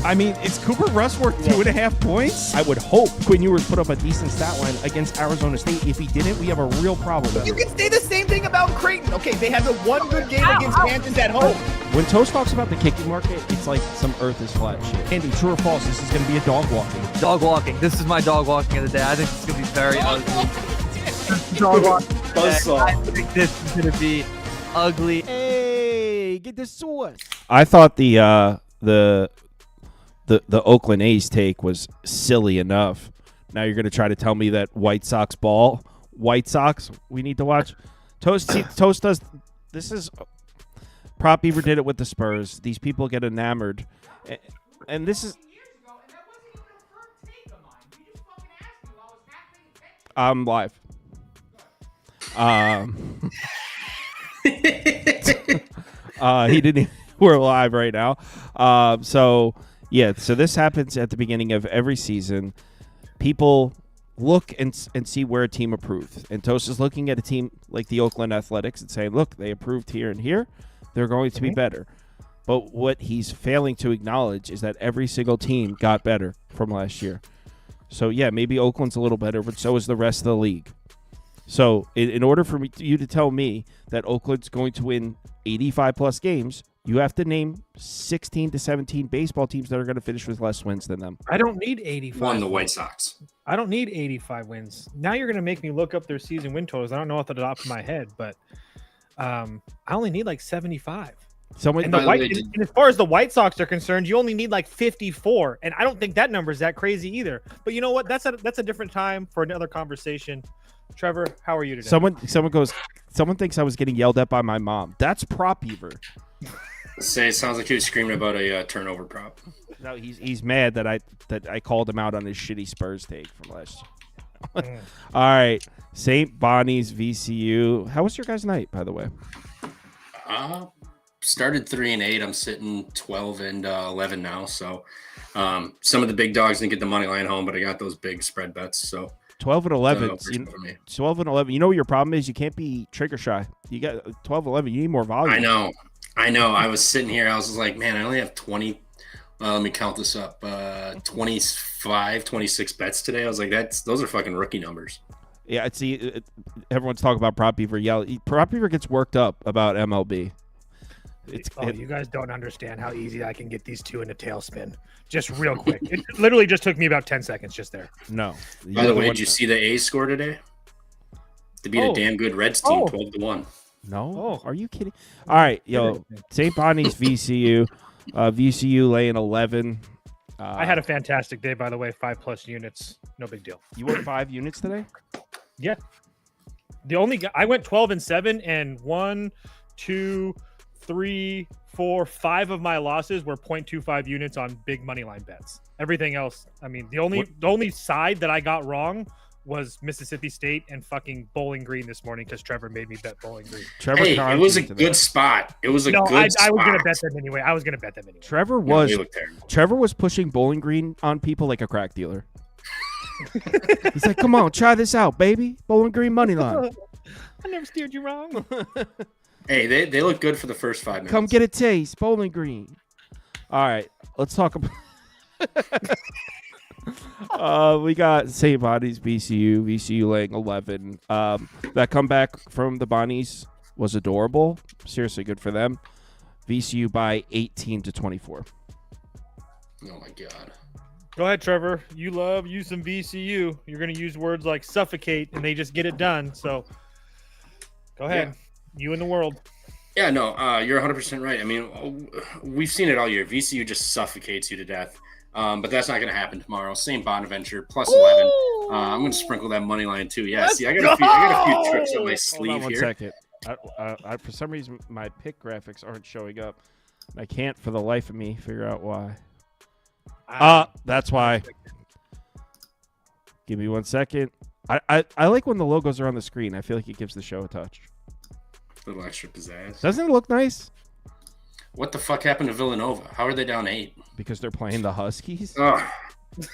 I mean, is Cooper Rush worth 2.5 points? I would hope Quinn Ewers put up a decent stat line against Arizona State. If he didn't, we have a real problem. You can say the same thing about Creighton. Okay, they had the one good game against Kansas at home. When Toast talks about the kicking market, it's like some earth is flat shit. Andy, true or false, this is going to be a dog walking. Dog walking. This is my dog walking of the day. I think it's going to be very ugly. Dog walking. I think this is going to be ugly. Hey, get the sauce. I thought the Oakland A's take was silly enough. Now you're going to try to tell me that White Sox ball, White Sox, we need to watch. Toast does. This is Prop Beaver did it with the Spurs. These people get enamored, and this is. I'm live. He didn't. We're live right now. So this happens at the beginning of every season. People look and see where a team approved. And Toast is looking at a team like the Oakland Athletics and saying, look, they approved here and here. They're going to be better. But what he's failing to acknowledge is that every single team got better from last year. So, yeah, maybe Oakland's a little better, but so is the rest of the league. So in order for you to tell me that Oakland's going to win 85-plus games, you have to name 16 to 17 baseball teams that are going to finish with less wins than them. I don't need 85. Won the White Sox. I don't need 85 wins. Now you're going to make me look up their season win totals. I don't know off the top of my head, but I only need like 75. And as far as the White Sox are concerned, you only need like 54, and I don't think that number is that crazy either. But you know what? That's a different time for another conversation. Trevor, how are you today? Someone thinks I was getting yelled at by my mom. That's Prop Beaver. It sounds like he was screaming about a turnover prop. No, he's mad that I called him out on his shitty Spurs take from last year. All right, St. Bonnie's VCU. How was your guys' night, by the way? Started 3-8. I'm sitting 12-11 now. So some of the big dogs didn't get the money line home, but I got those big spread bets. So 12-11. 12-11. You know what your problem is? You can't be trigger shy. You got 12-11. You need more volume. I know. I was sitting here. I was just like, man, I only have 20. Let me count this up. 25, 26 bets today. I was like, those are fucking rookie numbers. Yeah, see, everyone's talking about Prop Beaver. Yeah, Prop Beaver gets worked up about MLB. You guys don't understand how easy I can get these two in a tailspin. Just real quick. It literally just took me about 10 seconds just there. No. By the way, did you see the A's score today? To beat a damn good Reds team, 12-1. No? Are you kidding? All right, St. Bonnie's VCU. VCU laying 11. I had a fantastic day, by the way. 5+ units. No big deal. You went 5 units today? Yeah. I went 12-7, and 1, 2, 3, 4, 5 of my losses were 0.25 units on big money line bets. Everything else, I mean, the only side that I got wrong was Mississippi State and fucking Bowling Green this morning because Trevor made me bet Bowling Green. It was a good spot. It was a good spot. I was going to bet them anyway. Trevor was pushing Bowling Green on people like a crack dealer. He's like, come on, try this out, baby. Bowling Green money line. I never steered you wrong. Hey, they look good for the first 5 minutes. Come get a taste, Bowling Green. All right, let's talk about. We got St. Bonnie's VCU laying 11. That comeback from the Bonnies was adorable. Seriously, good for them. VCU by 18-24. Oh my god. Go ahead, Trevor. You love some VCU. You're going to use words like suffocate, and they just get it done. So, go ahead. Yeah. You in the world. Yeah, no, you're 100% right. I mean, we've seen it all year. VCU just suffocates you to death. But that's not going to happen tomorrow. St. Bonaventure, plus 11. I'm going to sprinkle that money line, too. Yeah, see, I got a few tricks up my sleeve here. 1 second. I, for some reason, my pick graphics aren't showing up. I can't, for the life of me, figure out why. That's why. Give me 1 second. I like when the logos are on the screen. I feel like it gives the show a touch. A little extra pizzazz. Doesn't it look nice? What the fuck happened to Villanova? How are they down 8? Because they're playing the Huskies? Oh,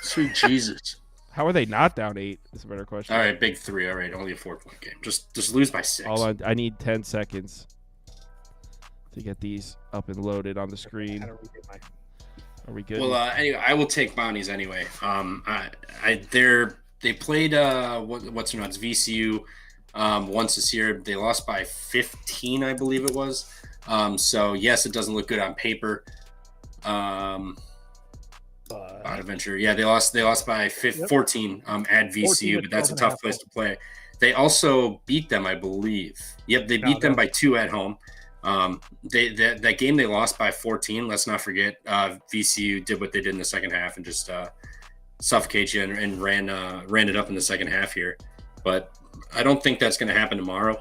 sweet Jesus. How are they not down 8? Is a better question. All right, big 3. All right, only a 4-point game. Just lose by 6. Hold on. I need 10 seconds to get these up and loaded on the screen. Are we good? Well, anyway, I will take Bonnie's anyway. They played what's your nuts VCU once this year. They lost by 15, I believe it was. So yes, it doesn't look good on paper. Bonaventure, yeah, they lost by 14 at VCU, but that's a tough place to play. They also beat them, I believe. Yep, they beat them by 2 at home. That game they lost by 14. Let's not forget, VCU did what they did in the second half and just suffocate you and ran it up in the second half here. But I don't think that's going to happen tomorrow.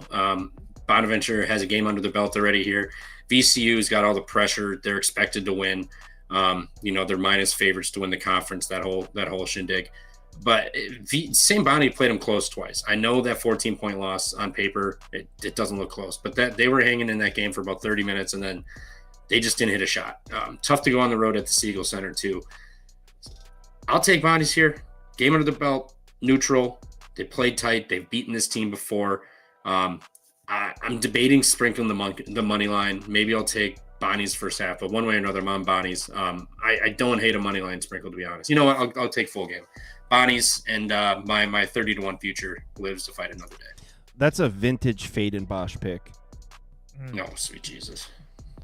Bonaventure has a game under the belt already here. VCU's got all the pressure. They're expected to win. They're minus favorites to win the conference, that whole shindig. But St. Bonnie played them close twice. I know that 14-point loss on paper, it doesn't look close, but that they were hanging in that game for about 30 minutes, and then they just didn't hit a shot. Tough to go on the road at the Siegel Center too. I'll take Bonnie's here. Game under the belt, neutral. They played tight. They've beaten this team before. I'm debating sprinkling the money line. Maybe I'll take Bonnie's first half, but one way or another, I'm on Bonnie's. I don't hate a money line sprinkle, to be honest. You know what? I'll take full game. Bonnie's, and my 30-1 future lives to fight another day. That's a vintage Fade and Bosch pick. No, sweet Jesus.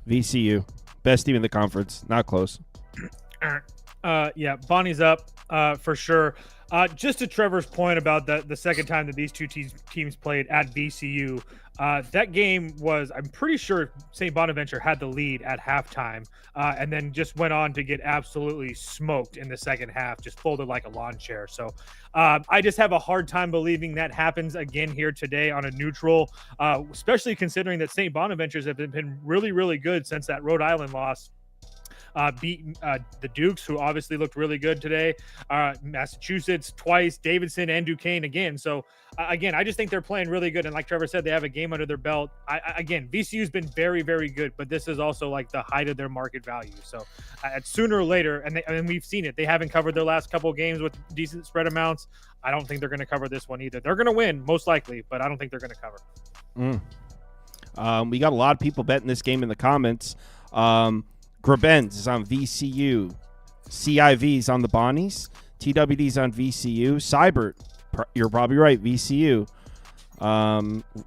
VCU, best team in the conference, not close. Yeah, Bonnie's up for sure. Just to Trevor's point about the second time that these two teams played at VCU, that game was, I'm pretty sure St. Bonaventure had the lead at halftime and then just went on to get absolutely smoked in the second half, just folded like a lawn chair. So I just have a hard time believing that happens again here today on a neutral, especially considering that St. Bonaventure's have been really, really good since that Rhode Island loss. Beat the Dukes, who obviously looked really good today. Massachusetts twice, Davidson and Duquesne again. So again, I just think they're playing really good. And like Trevor said, they have a game under their belt. Again, VCU's been very, very good, but this is also like the height of their market value. So sooner or later, and we've seen it, they haven't covered their last couple of games with decent spread amounts. I don't think they're going to cover this one either. They're going to win most likely, but I don't think they're going to cover. We got a lot of people betting this game in the comments. Grabenz is on VCU. CIV's on the Bonnies. TWD's on VCU. Cybert, you're probably right, VCU.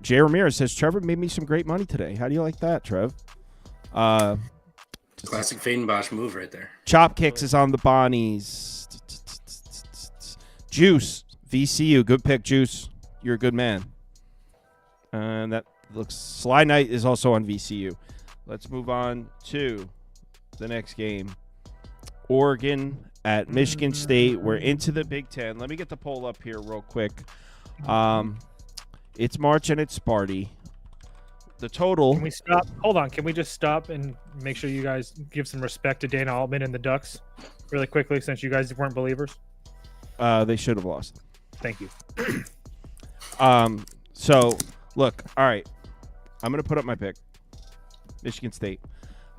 Jay Ramirez says, Trevor made me some great money today. How do you like that, Trev? Classic Fade and Bosch move right there. Chop Kicks is on the Bonnies. Juice, VCU. Good pick, Juice. You're a good man. And that looks... Sly Knight is also on VCU. Let's move on to the next game. Oregon at Michigan State. We're into the Big Ten. Let me get the poll up here real quick. It's March and it's Sparty. The total... Can we stop? Hold on. Can we just stop and make sure you guys give some respect to Dana Altman and the Ducks really quickly, since you guys weren't believers? They should have lost. Thank you. So, look. All right. I'm going to put up my pick. Michigan State.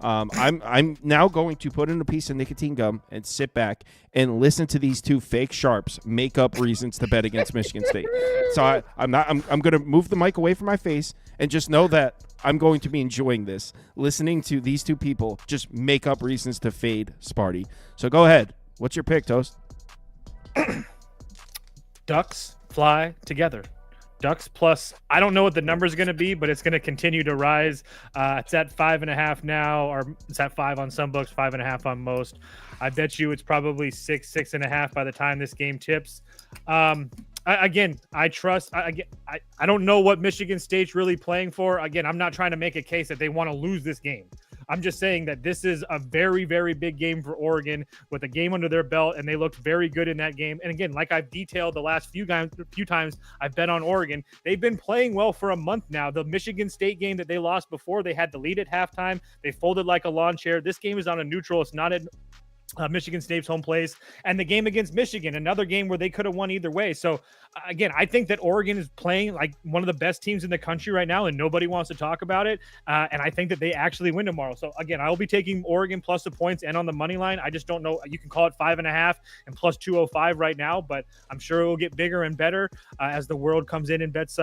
I'm now going to put in a piece of nicotine gum and sit back and listen to these two fake sharps make up reasons to bet against Michigan State. So I'm going to move the mic away from my face and just know that I'm going to be enjoying this, listening to these two people just make up reasons to fade Sparty. So go ahead. What's your pick, Toast? Ducks fly together. Ducks plus, I don't know what the number is going to be, but it's going to continue to rise. It's at 5.5 now, or it's at 5 on some books, 5.5 on most. I bet you it's probably 6.5 by the time this game tips. I trust. I don't know what Michigan State's really playing for. Again, I'm not trying to make a case that they want to lose this game. I'm just saying that this is a very, very big game for Oregon with a game under their belt, and they looked very good in that game. And again, like I've detailed the last few times I've bet on Oregon, they've been playing well for a month now. The Michigan State game that they lost before, they had the lead at halftime. They folded like a lawn chair. This game is on a neutral. It's not at Michigan State's home place, and the game against Michigan, another game where they could have won either way. So again, I think that Oregon is playing like one of the best teams in the country right now, and nobody wants to talk about it. And I think that they actually win tomorrow. So again, I'll be taking Oregon plus the points and on the money line. I just don't know. You can call it 5.5 and plus 205 right now, but I'm sure it will get bigger and better as the world comes in and bets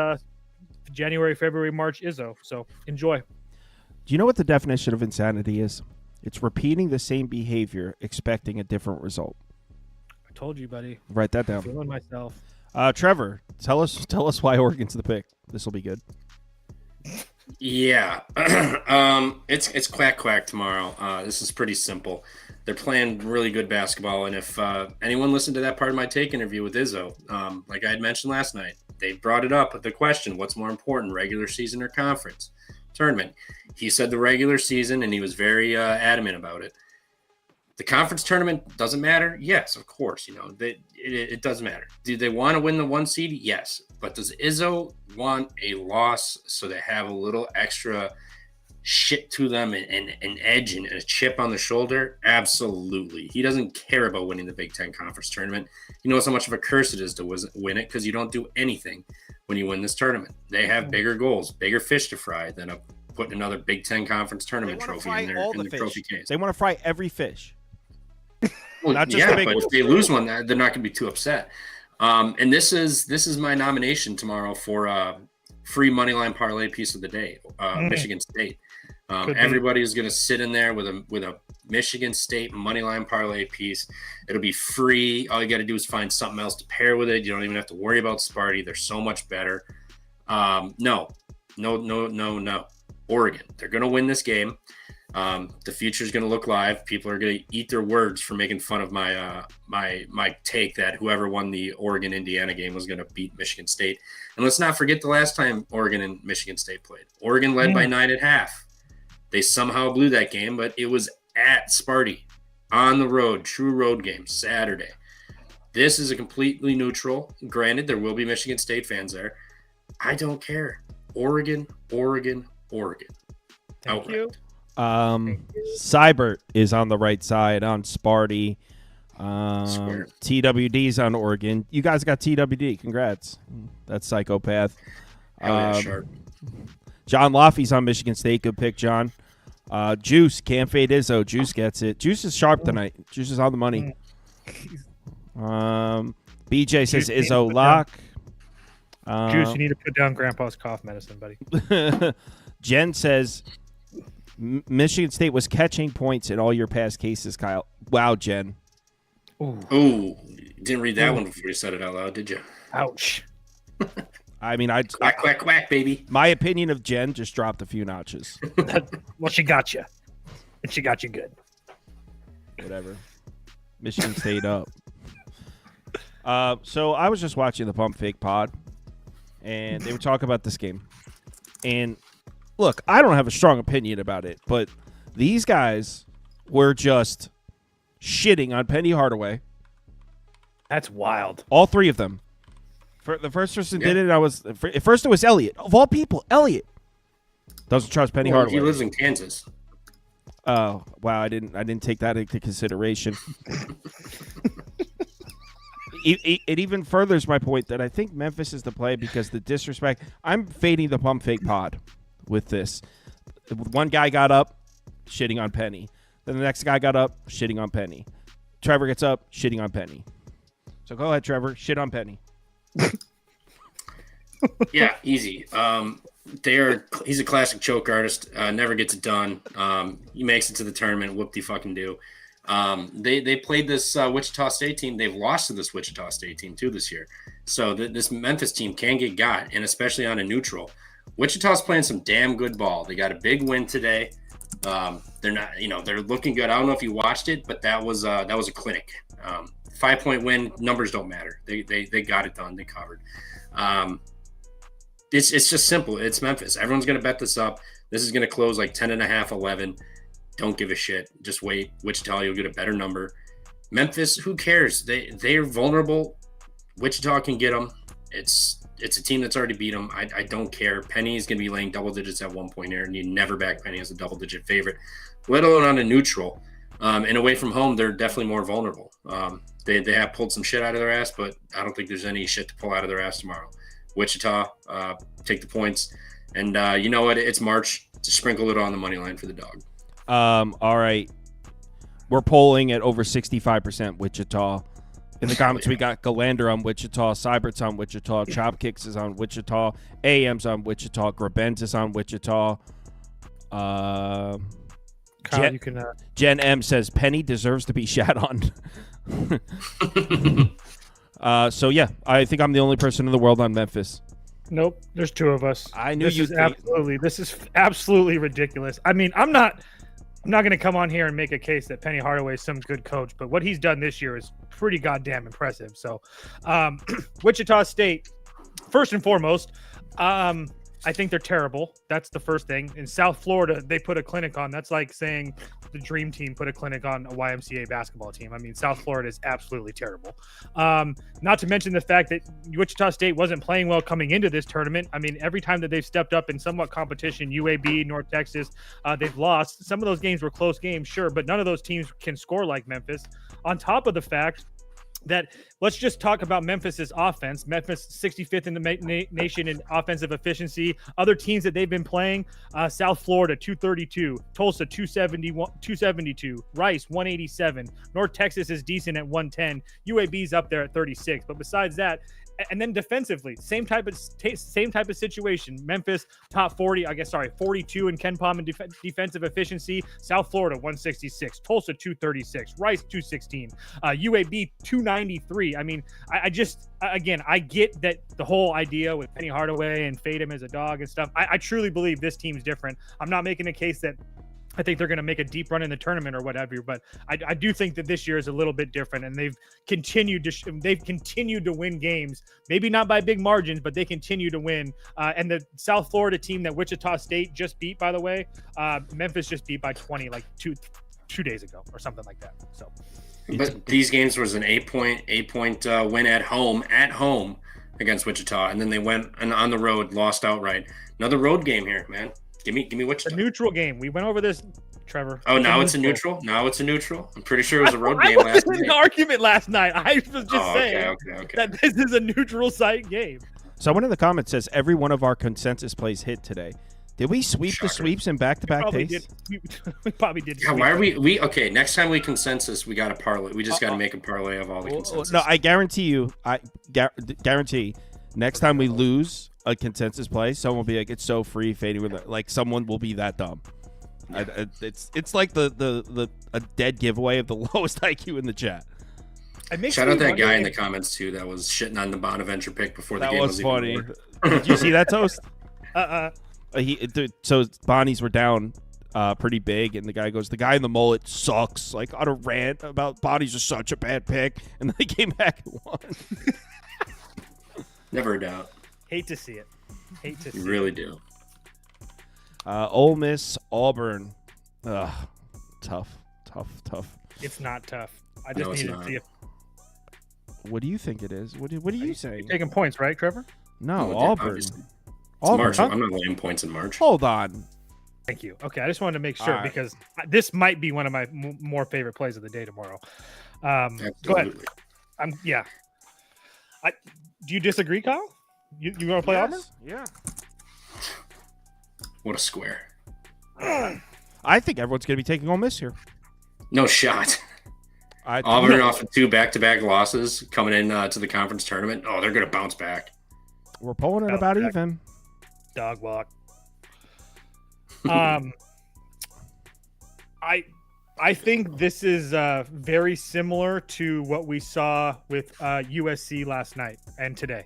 January, February, March Izzo. So enjoy. Do you know what the definition of insanity is? It's repeating the same behavior, expecting a different result. I told you, buddy. Write that down. I'm feeling myself. Trevor, tell us why Oregon's the pick. This will be good. Yeah, it's quack tomorrow. This is pretty simple. They're playing really good basketball, and if anyone listened to that part of my take interview with Izzo, like I had mentioned last night, they brought it up. The question: what's more important, regular season or conference tournament? He said the regular season, and he was very adamant about it. The conference tournament doesn't matter. Yes, of course. It doesn't matter. Do they want to win the 1 seed? Yes. But does Izzo want a loss so they have a little extra shit to them and an edge and a chip on the shoulder? Absolutely. He doesn't care about winning the Big Ten Conference Tournament. He knows how much of a curse it is to win it because you don't do anything when you win this tournament. They have bigger goals, bigger fish to fry than putting another Big Ten Conference Tournament trophy in their trophy case. They want to fry every fish. Well, not just but if they lose one, they're not going to be too upset. And this is my nomination tomorrow for free moneyline parlay piece of the day, Michigan State. Everybody is going to sit in there with a Michigan State moneyline parlay piece. It'll be free. All you got to do is find something else to pair with it. You don't even have to worry about Sparty. They're so much better. No. Oregon. They're going to win this game. The future is going to look live. People are going to eat their words for making fun of my take that whoever won the Oregon-Indiana game was going to beat Michigan State. And let's not forget the last time Oregon and Michigan State played. Oregon led by 9.5. They somehow blew that game, but it was at Sparty on the road, true road game, Saturday. This is a completely neutral. Granted, there will be Michigan State fans there. I don't care. Oregon. Thank you. Seibert is on the right side on Sparty. TWD's on Oregon. You guys got TWD. Congrats. That's psychopath. Sharp. John Laffey's on Michigan State. Good pick, John. Juice. Can't fade Izzo. Juice gets it. Juice is sharp tonight. Juice is on the money. BJ says Izzo lock. Juice, you need to put down Grandpa's cough medicine, buddy. Jen says Michigan State was catching points in all your past cases, Kyle. Wow, Jen. Ooh. Didn't read that one before you said it out loud, did you? Ouch. I mean, quack, baby. My opinion of Jen just dropped a few notches. Well, she got you. And she got you good. Whatever. Michigan State up. So I was just watching the Pump Fake Pod, and they were talking about this game. And look, I don't have a strong opinion about it, but these guys were just shitting on Penny Hardaway. That's wild. All three of them. The first person did it. At first it was Elliot. Of all people, Elliot doesn't trust Penny Hardaway. He lives in Kansas. Oh wow! I didn't take that into consideration. It even furthers my point that I think Memphis is the play because the disrespect. I'm fading the Pump Fake Pod with this. One guy got up, shitting on Penny. Then the next guy got up, shitting on Penny. Trevor gets up, shitting on Penny. So go ahead, Trevor. Shit on Penny. Yeah, easy. He's a classic choke artist. Never gets it done. He makes it to the tournament. Whoop-de-fucking-do. They played this Wichita State team. They've lost to this Wichita State team too this year. So this Memphis team can get got, and especially on a neutral. Wichita's playing some damn good ball. They got a big win today. They're not, they're looking good. I don't know if you watched it, but that was a clinic. 5-point win. Numbers don't matter. They got it done. They covered. It's just simple. It's Memphis. Everyone's going to bet this up. This is going to close like 10.5, 11. Don't give a shit. Just wait. Wichita, you'll get a better number. Memphis, who cares? They're vulnerable. Wichita can get them. It's a team that's already beat them. I don't care. Penny is going to be laying double digits at one point here, and you never back Penny as a double-digit favorite, let alone on a neutral. And away from home, they're definitely more vulnerable. They have pulled some shit out of their ass, but I don't think there's any shit to pull out of their ass tomorrow. Wichita, take the points. And you know what? It's March. Just sprinkle it on the money line for the dog. All right. We're polling at over 65% Wichita. In the comments, we got Galander on Wichita, Seibert's on Wichita, Chopkicks is on Wichita, AM's on Wichita, Grabens is on Wichita. Kyle, you can. Jen M says Penny deserves to be shat on. So yeah, I think I'm the only person in the world on Memphis. Nope, there's two of us. I knew this you. This is absolutely ridiculous. I mean, I'm not going to come on here and make a case that Penny Hardaway is some good coach, but what he's done this year is pretty goddamn impressive. So, Wichita State, first and foremost, I think they're terrible. That's the first thing. In South Florida, they put a clinic on. That's like saying the Dream Team put a clinic on a YMCA basketball team. I mean, South Florida is absolutely terrible. Not to mention the fact that Wichita State wasn't playing well coming into this tournament. I mean, every time that they've stepped up in somewhat competition, UAB, North Texas, they've lost. Some of those games were close games, sure, but none of those teams can score like Memphis. On top of the fact that let's just talk about Memphis's offense. Memphis 65th in the nation in offensive efficiency. Other teams that they've been playing, South Florida 232, Tulsa 272, Rice 187, North Texas is decent at 110, UAB's up there at 36. But besides that, and then defensively, same type of situation. Memphis top 42 in KenPom and defensive efficiency. South Florida 166, Tulsa 236, Rice 216, UAB 293. I mean, I get that the whole idea with Penny Hardaway and fade him as a dog and stuff. I truly believe this team's different. I'm not making a case that I think they're going to make a deep run in the tournament or whatever, but I do think that this year is a little bit different, and they've continued to win games. Maybe not by big margins, but they continue to win. And the South Florida team that Wichita State just beat, by the way, Memphis just beat by 20 like two days ago or something like that. So, but these games was an 8-point win at home against Wichita, and then they went and on the road lost outright. Another road game here, man. Give me Wichita. A neutral game. We went over this, Trevor. Oh, now it's a neutral? Now it's a neutral? I'm pretty sure it was a road game last night. An argument last night. I was just saying that this is a neutral site game. Someone in the comments says every one of our consensus plays hit today. Did we sweep the sweeps in back-to-back days? We probably did. Yeah, why are we okay, next time we consensus, we got to parlay. We just got to make a parlay of all the consensus. No, I guarantee you, guarantee next time we lose a consensus play, someone will be like, it's so free fading with it. Like someone will be that dumb. Yeah. It's like a dead giveaway of the lowest IQ in the chat. Shout out that guy in the comments too that was shitting on the Bonaventure pick before the game was funny. Even Did you see that, Toast? So Bonnies were down pretty big, and the guy goes, the guy in the mullet sucks, like on a rant about Bonnies are such a bad pick, and then they came back and won. Never a doubt. Hate to see it. You really do. Ole Miss, Auburn. Tough. It's not tough. I just need to see it. What do you think it is? What are you saying? You're taking points, right, Trevor? No, Auburn. Auburn. March. I'm not laying points in March. Hold on. Thank you. Okay, I just wanted to make sure because this might be one of my more favorite plays of the day tomorrow. Go ahead. Do you disagree, Kyle? You want to play Auburn? Yeah. What a square. I think everyone's going to be taking Ole Miss here. No shot. Auburn off of 2 back-to-back losses coming in to the conference tournament. Oh, they're going to bounce back. We're pulling it about even. Dog walk. I think this is very similar to what we saw with USC last night and today.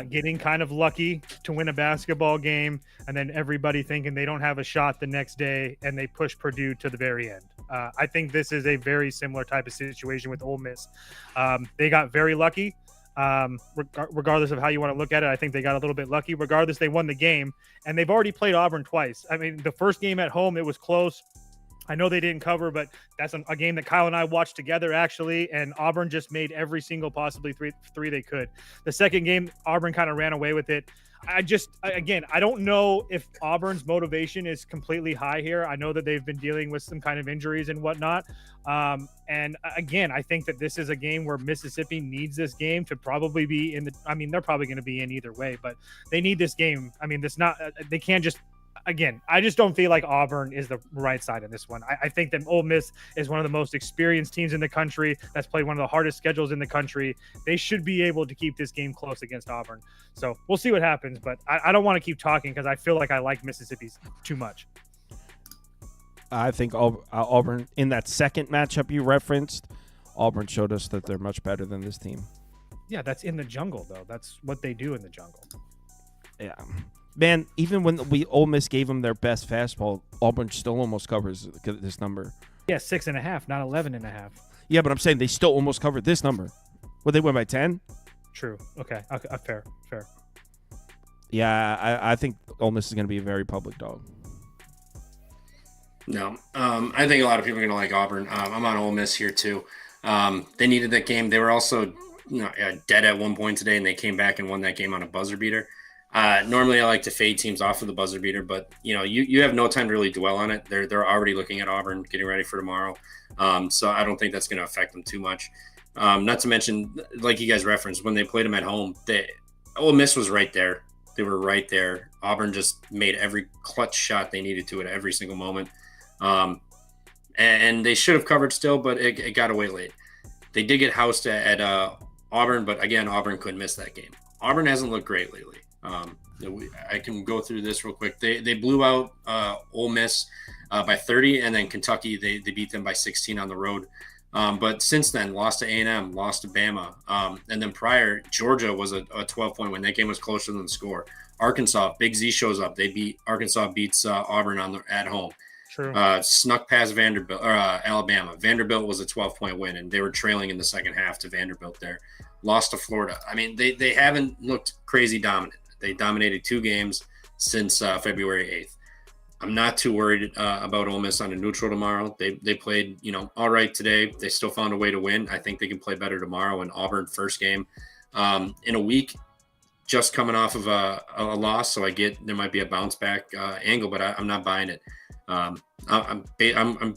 Getting kind of lucky to win a basketball game, and then everybody thinking they don't have a shot the next day, and they push Purdue to the very end. I think this is a very similar type of situation with Ole Miss. They got very lucky. Regardless of how you want to look at it, I think they got a little bit lucky. Regardless, they won the game, and they've already played Auburn twice. I mean, the first game at home, it was close. I know they didn't cover, but that's a game that Kyle and I watched together, actually, and Auburn just made every single possibly three they could. The second game, Auburn kind of ran away with it. I don't know if Auburn's motivation is completely high here. I know that they've been dealing with some kind of injuries and whatnot. And again, I think that this is a game where Mississippi needs this game to probably be they're probably going to be in either way, but they need this game. I mean, they can't just, again, I just don't feel like Auburn is the right side in this one. I think that Ole Miss is one of the most experienced teams in the country that's played one of the hardest schedules in the country. They should be able to keep this game close against Auburn. So we'll see what happens, but I don't want to keep talking because I feel like I like Mississippi too much. I think Auburn, in that second matchup you referenced, Auburn showed us that they're much better than this team. Yeah, that's in the jungle, though. That's what they do in the jungle. Yeah. Man, even when Ole Miss gave them their best fastball, Auburn still almost covers this number. Yeah, 6.5, not 11.5. Yeah, but I'm saying they still almost covered this number. Well, they win by 10? True. Okay. Fair. Yeah, I think Ole Miss is going to be a very public dog. No, I think a lot of people are going to like Auburn. I'm on Ole Miss here too. They needed that game. They were also dead at one point today, and they came back and won that game on a buzzer beater. Normally, I like to fade teams off of the buzzer beater, but you have no time to really dwell on it. They're already looking at Auburn, getting ready for tomorrow. So I don't think that's going to affect them too much. Not to mention, like you guys referenced, when they played them at home, Ole Miss was right there. They were right there. Auburn just made every clutch shot they needed to at every single moment. And they should have covered still, but it got away late. They did get housed at Auburn, but again, Auburn couldn't miss that game. Auburn hasn't looked great lately. I can go through this real quick. They blew out Ole Miss by 30, and then Kentucky, they beat them by 16 on the road. But since then, lost to A&M, lost to Bama. And then prior, Georgia was a 12-point win. That game was closer than the score. Arkansas, Big Z shows up. Arkansas beats Auburn at home. True. Snuck past Alabama. Vanderbilt was a 12-point win, and they were trailing in the second half to Vanderbilt there. Lost to Florida. I mean, they haven't looked crazy dominant. They dominated 2 games since February 8th. I'm not too worried about Ole Miss on a neutral tomorrow. They played, all right today. They still found a way to win. I think they can play better tomorrow. In Auburn first game in a week, just coming off of a loss, so I get there might be a bounce back angle, but I'm not buying it. I'm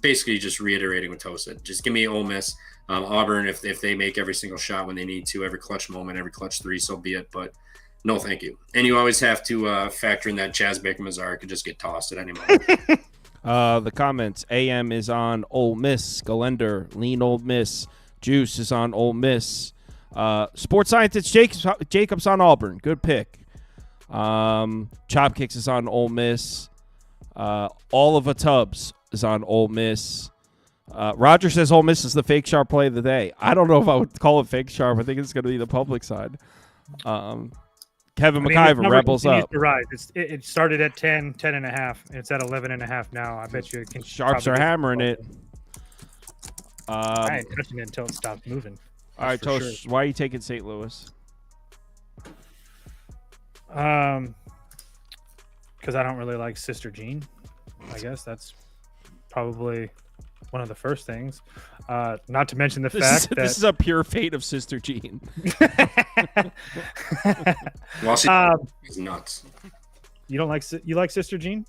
basically just reiterating what Toe said. Just give me Ole Miss. Auburn, if they make every single shot when they need to, every clutch moment, every clutch 3, so be it. But no, thank you. And you always have to factor in that Chaz Baker-Mazar could just get tossed at any moment. The comments. AM is on Ole Miss. Galender, lean Ole Miss. Juice is on Ole Miss. Sports scientist Jacobs on Auburn. Good pick. Chop Kicks is on Ole Miss. Oliver Tubbs is on Ole Miss. Roger says Ole Miss is the fake sharp play of the day. I don't know if I would call it fake sharp. I think it's going to be the public side. Kevin McIver, Rebels up. Right. It started at 10.5. It's at 11.5 now. I bet you it can. Sharps are hammering it. I ain't touching it until it stops moving. All right, Tosh, why are you taking St. Louis? Because I don't really like Sister Jean. I guess that's probably one of the first things. Not to mention the fact that this is a pure fate of Sister Jean. Well, she's nuts. You don't like Sister Jean?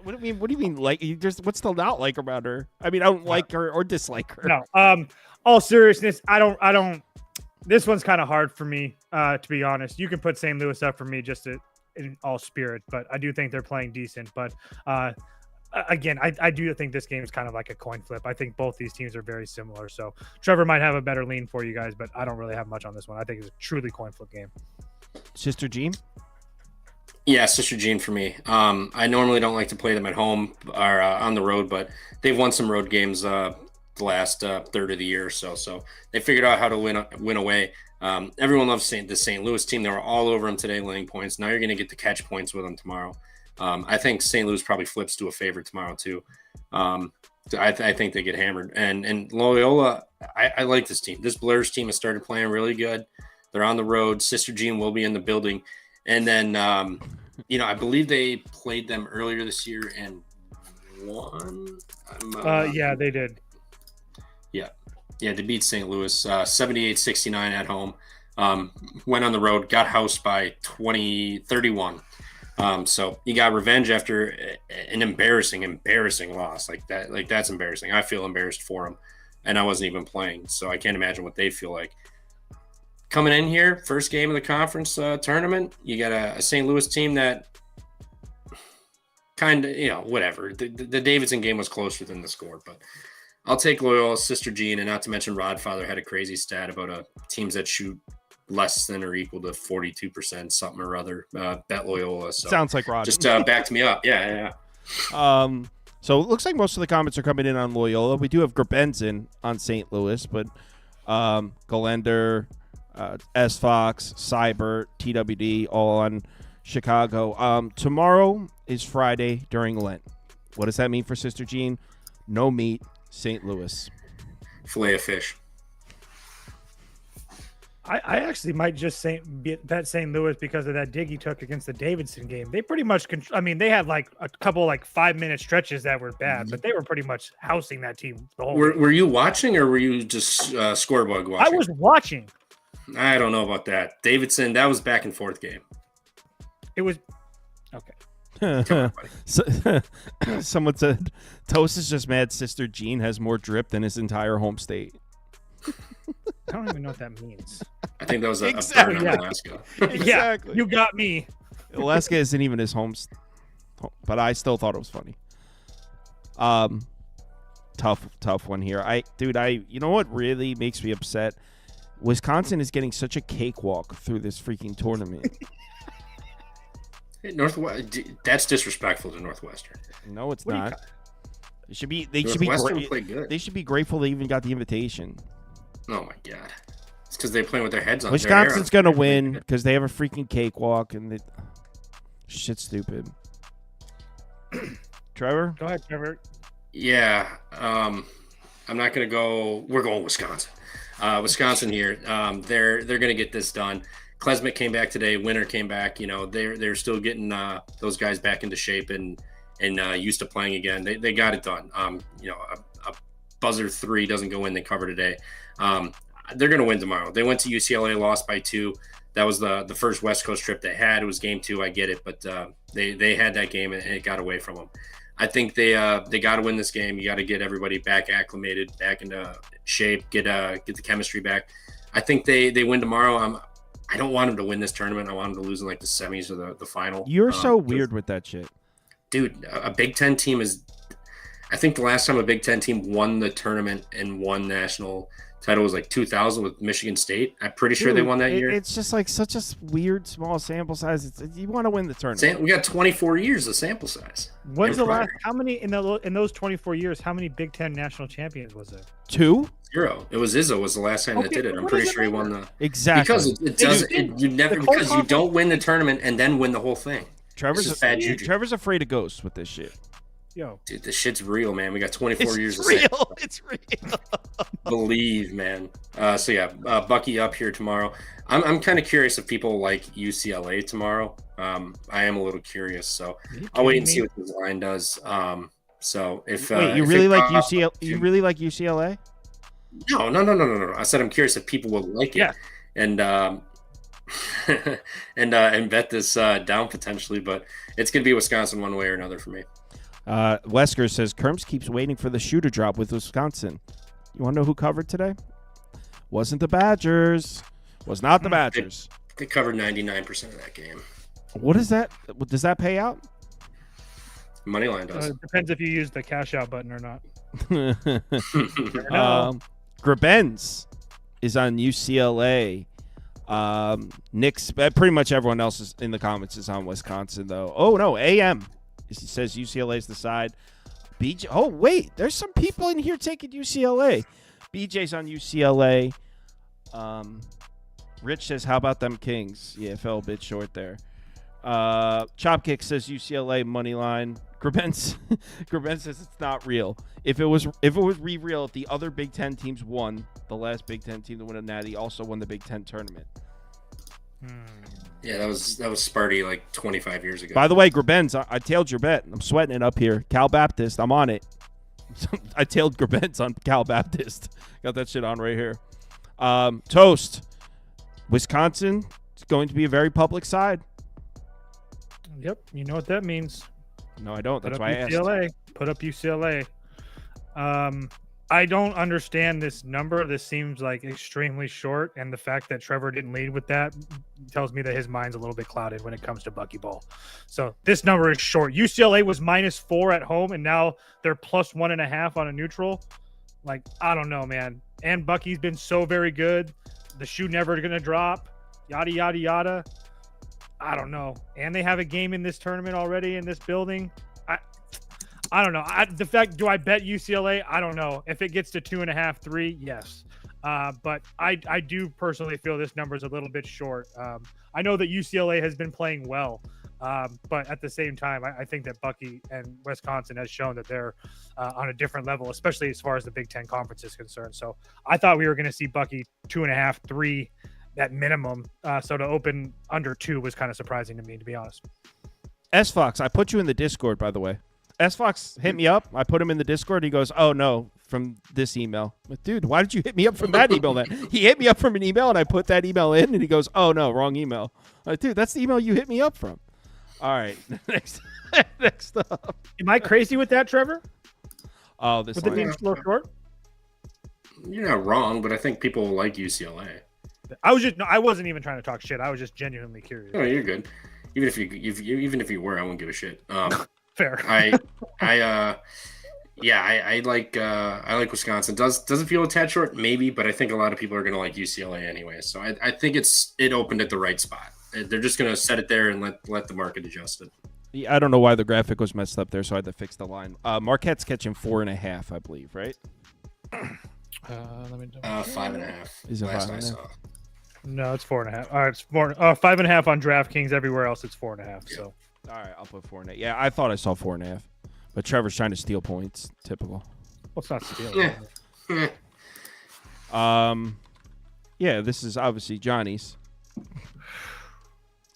What do you mean? Like, what's the not like about her? I mean, I don't like her or dislike her. No. All seriousness, I don't. This one's kind of hard for me, to be honest. You can put St. Louis up for me just in all spirit, but I do think they're playing decent. But again, I do think this game is kind of like a coin flip. I think both these teams are very similar. So Trevor might have a better lean for you guys, but I don't really have much on this one. I think it's a truly coin flip game. Sister Jean? Yeah, Sister Jean for me. I normally don't like to play them at home or on the road, but they've won some road games the last third of the year or so. So they figured out how to win away. Everyone loves the St. Louis team. They were all over them today, laying points. Now you're going to get to catch points with them tomorrow. I think St. Louis probably flips to a favorite tomorrow too. I think they get hammered. And Loyola, I like this team. This Blurs team has started playing really good. They're on the road. Sister Jean will be in the building. And then, I believe they played them earlier this year and won. Yeah, they did. Yeah, they beat St. Louis 78-69 at home. Went on the road, got housed by 31. So you got revenge after an embarrassing loss like that. Like, that's embarrassing. I feel embarrassed for them, and I wasn't even playing, so I can't imagine what they feel like. Coming in here, first game of the conference tournament, you got a St. Louis team that kind of, whatever. The Davidson game was closer than the score, but I'll take Loyola, Sister Jean, and not to mention Rodfather had a crazy stat about teams that shoot less than or equal to 42%, something or other. Bet Loyola. So sounds like Rod. Just backed me up. Yeah. So it looks like most of the comments are coming in on Loyola. We do have Grabens in on St. Louis, but Galender, S. Fox, Cybert, TWD, all on Chicago. Tomorrow is Friday during Lent. What does that mean for Sister Jean? No meat, St. Louis. Filet of fish. I actually might just bet St. Louis because of that dig he took against the Davidson game. They pretty much, they had like a couple 5-minute stretches that were bad, but they were pretty much housing that team the whole game. Were you watching or were you just scorebug watching? I was watching. I don't know about that. Davidson, that was back and forth game. It was okay. Someone said Toast is just mad Sister Jean has more drip than his entire home state. I don't even know what that means. I think that was a Exactly. burn on Alaska. Exactly. Yeah, you got me. Alaska isn't even his home, but I still thought it was funny. Tough one here. You know what really makes me upset? Wisconsin is getting such a cakewalk through this freaking tournament. That's disrespectful to Northwestern. No, it's What not. They should be played good. They should be grateful they even got the invitation. Oh my god. It's because they're playing with their heads on. Wisconsin's going to win because they have a freaking cakewalk and shit's stupid. Trevor? Go ahead, Trevor. Yeah. I'm not going to go. We're going Wisconsin. Wisconsin here. They're going to get this done. Klesmit came back today. Winter came back. They're still getting those guys back into shape and used to playing again. They got it done. A buzzer 3 doesn't go in. They cover today. They're going to win tomorrow. They went to UCLA, lost by 2. That was the first West Coast trip they had. It was game 2. I get it, but they had that game and it got away from them. I think they got to win this game. You got to get everybody back acclimated, back into shape, get the chemistry back. I think they win tomorrow. I don't want them to win this tournament. I want them to lose in the semis or the final. You're so weird with that shit. Dude, a Big Ten team is – I think the last time a Big Ten team won the tournament and won national title was 2000 with Michigan State. I'm pretty sure they won that year. It's just such a weird small sample size. You want to win the tournament. We got 24 years of sample size. When's the last? How many in those 24 years? How many Big Ten national champions was there? 2? 0. It was Izzo was the last time that did it. I'm pretty sure he won the exactly because you don't win the tournament and then win the whole thing. Trevor's bad juju. Trevor's afraid of ghosts with this shit. Yo, dude, this shit's real, man. We got 24 years of real. It's real. Believe, man. Bucky up here tomorrow. I'm kind of curious if people like UCLA tomorrow. I am a little curious, so I'll wait and see what this line does. So if you really like UCLA, you really like UCLA? No. I said I'm curious if people will like it, and and bet this down potentially, but it's gonna be Wisconsin one way or another for me. Wesker says Kirms keeps waiting for the shoe to drop with Wisconsin. You want to know who covered today? Wasn't the Badgers. Was not the Badgers. They covered 99% of that game. What is that? Does that pay out? Moneyline does. Depends if you use the cash out button or not. Grabens is on UCLA. Nick's pretty much everyone else is in the comments is on Wisconsin though. Oh no, AM. He says UCLA's the side. BJ. Oh wait, there's some people in here taking UCLA. BJ's on UCLA. Rich says, "How about them Kings?" Yeah, fell a bit short there. Chopkick says UCLA money line. Grabens says it's not real. If it was real, if the other Big Ten teams won, the last Big Ten team to win a natty also won the Big Ten tournament. Yeah, that was Sparty 25 years ago. By the way, Grabens, I tailed your bet. I'm sweating it up here. Cal Baptist, I'm on it. I tailed Grabens on Cal Baptist. Got that shit on right here. Toast. Wisconsin is going to be a very public side. Yep, you know what that means. No, I don't. That's why I UCLA. asked. Put up UCLA. I don't understand this number. This seems extremely short, and the fact that Trevor didn't lead with that tells me that his mind's a little bit clouded when it comes to Buckyball. So this number is short. UCLA was -4 at home, and now they're +1.5 on a neutral. I don't know, man. And Bucky's been so very good. The shoe never going to drop. Yada, yada, yada. I don't know. And they have a game in this tournament already in this building. I don't know. The fact, do I bet UCLA? I don't know. If it gets to 2.5, 3, yes. But I do personally feel this number is a little bit short. I know that UCLA has been playing well, but at the same time, I think that Bucky and Wisconsin has shown that they're on a different level, especially as far as the Big Ten Conference is concerned. So I thought we were going to see Bucky 2.5, 3 at minimum. So to open under 2 was kind of surprising to me, to be honest. S Fox, I put you in the Discord, by the way. S Fox hit me up. I put him in the Discord. He goes, "Oh no, from this email." But dude, why did you hit me up from that email? Then he hit me up from an email, and I put that email in, and he goes, "Oh no, wrong email." I'm like, dude, that's the email you hit me up from. All right, next up. Am I crazy with that, Trevor? Oh, this with it being a little short. You're not wrong, but I think people like UCLA. I wasn't even trying to talk shit. I was just genuinely curious. Oh, you're good. Even if you were, I wouldn't give a shit. Fair. I like Wisconsin. Doesn't feel a tad short, maybe, but I think a lot of people are going to like UCLA anyway. So I think it opened at the right spot. They're just going to set it there and let the market adjust it. Yeah, I don't know why the graphic was messed up there, so I had to fix the line. Marquette's catching 4.5, I believe, right? Let me 5.5. Is it last 5.5? I saw. No, it's 4.5. All right, it's 5.5 on DraftKings. Everywhere else, it's 4.5. Yeah. So, all right, I'll put 4.5. Yeah, I thought I saw 4.5, but Trevor's trying to steal points. Typical. well, it's not stealing. Yeah, this is obviously Johnny's.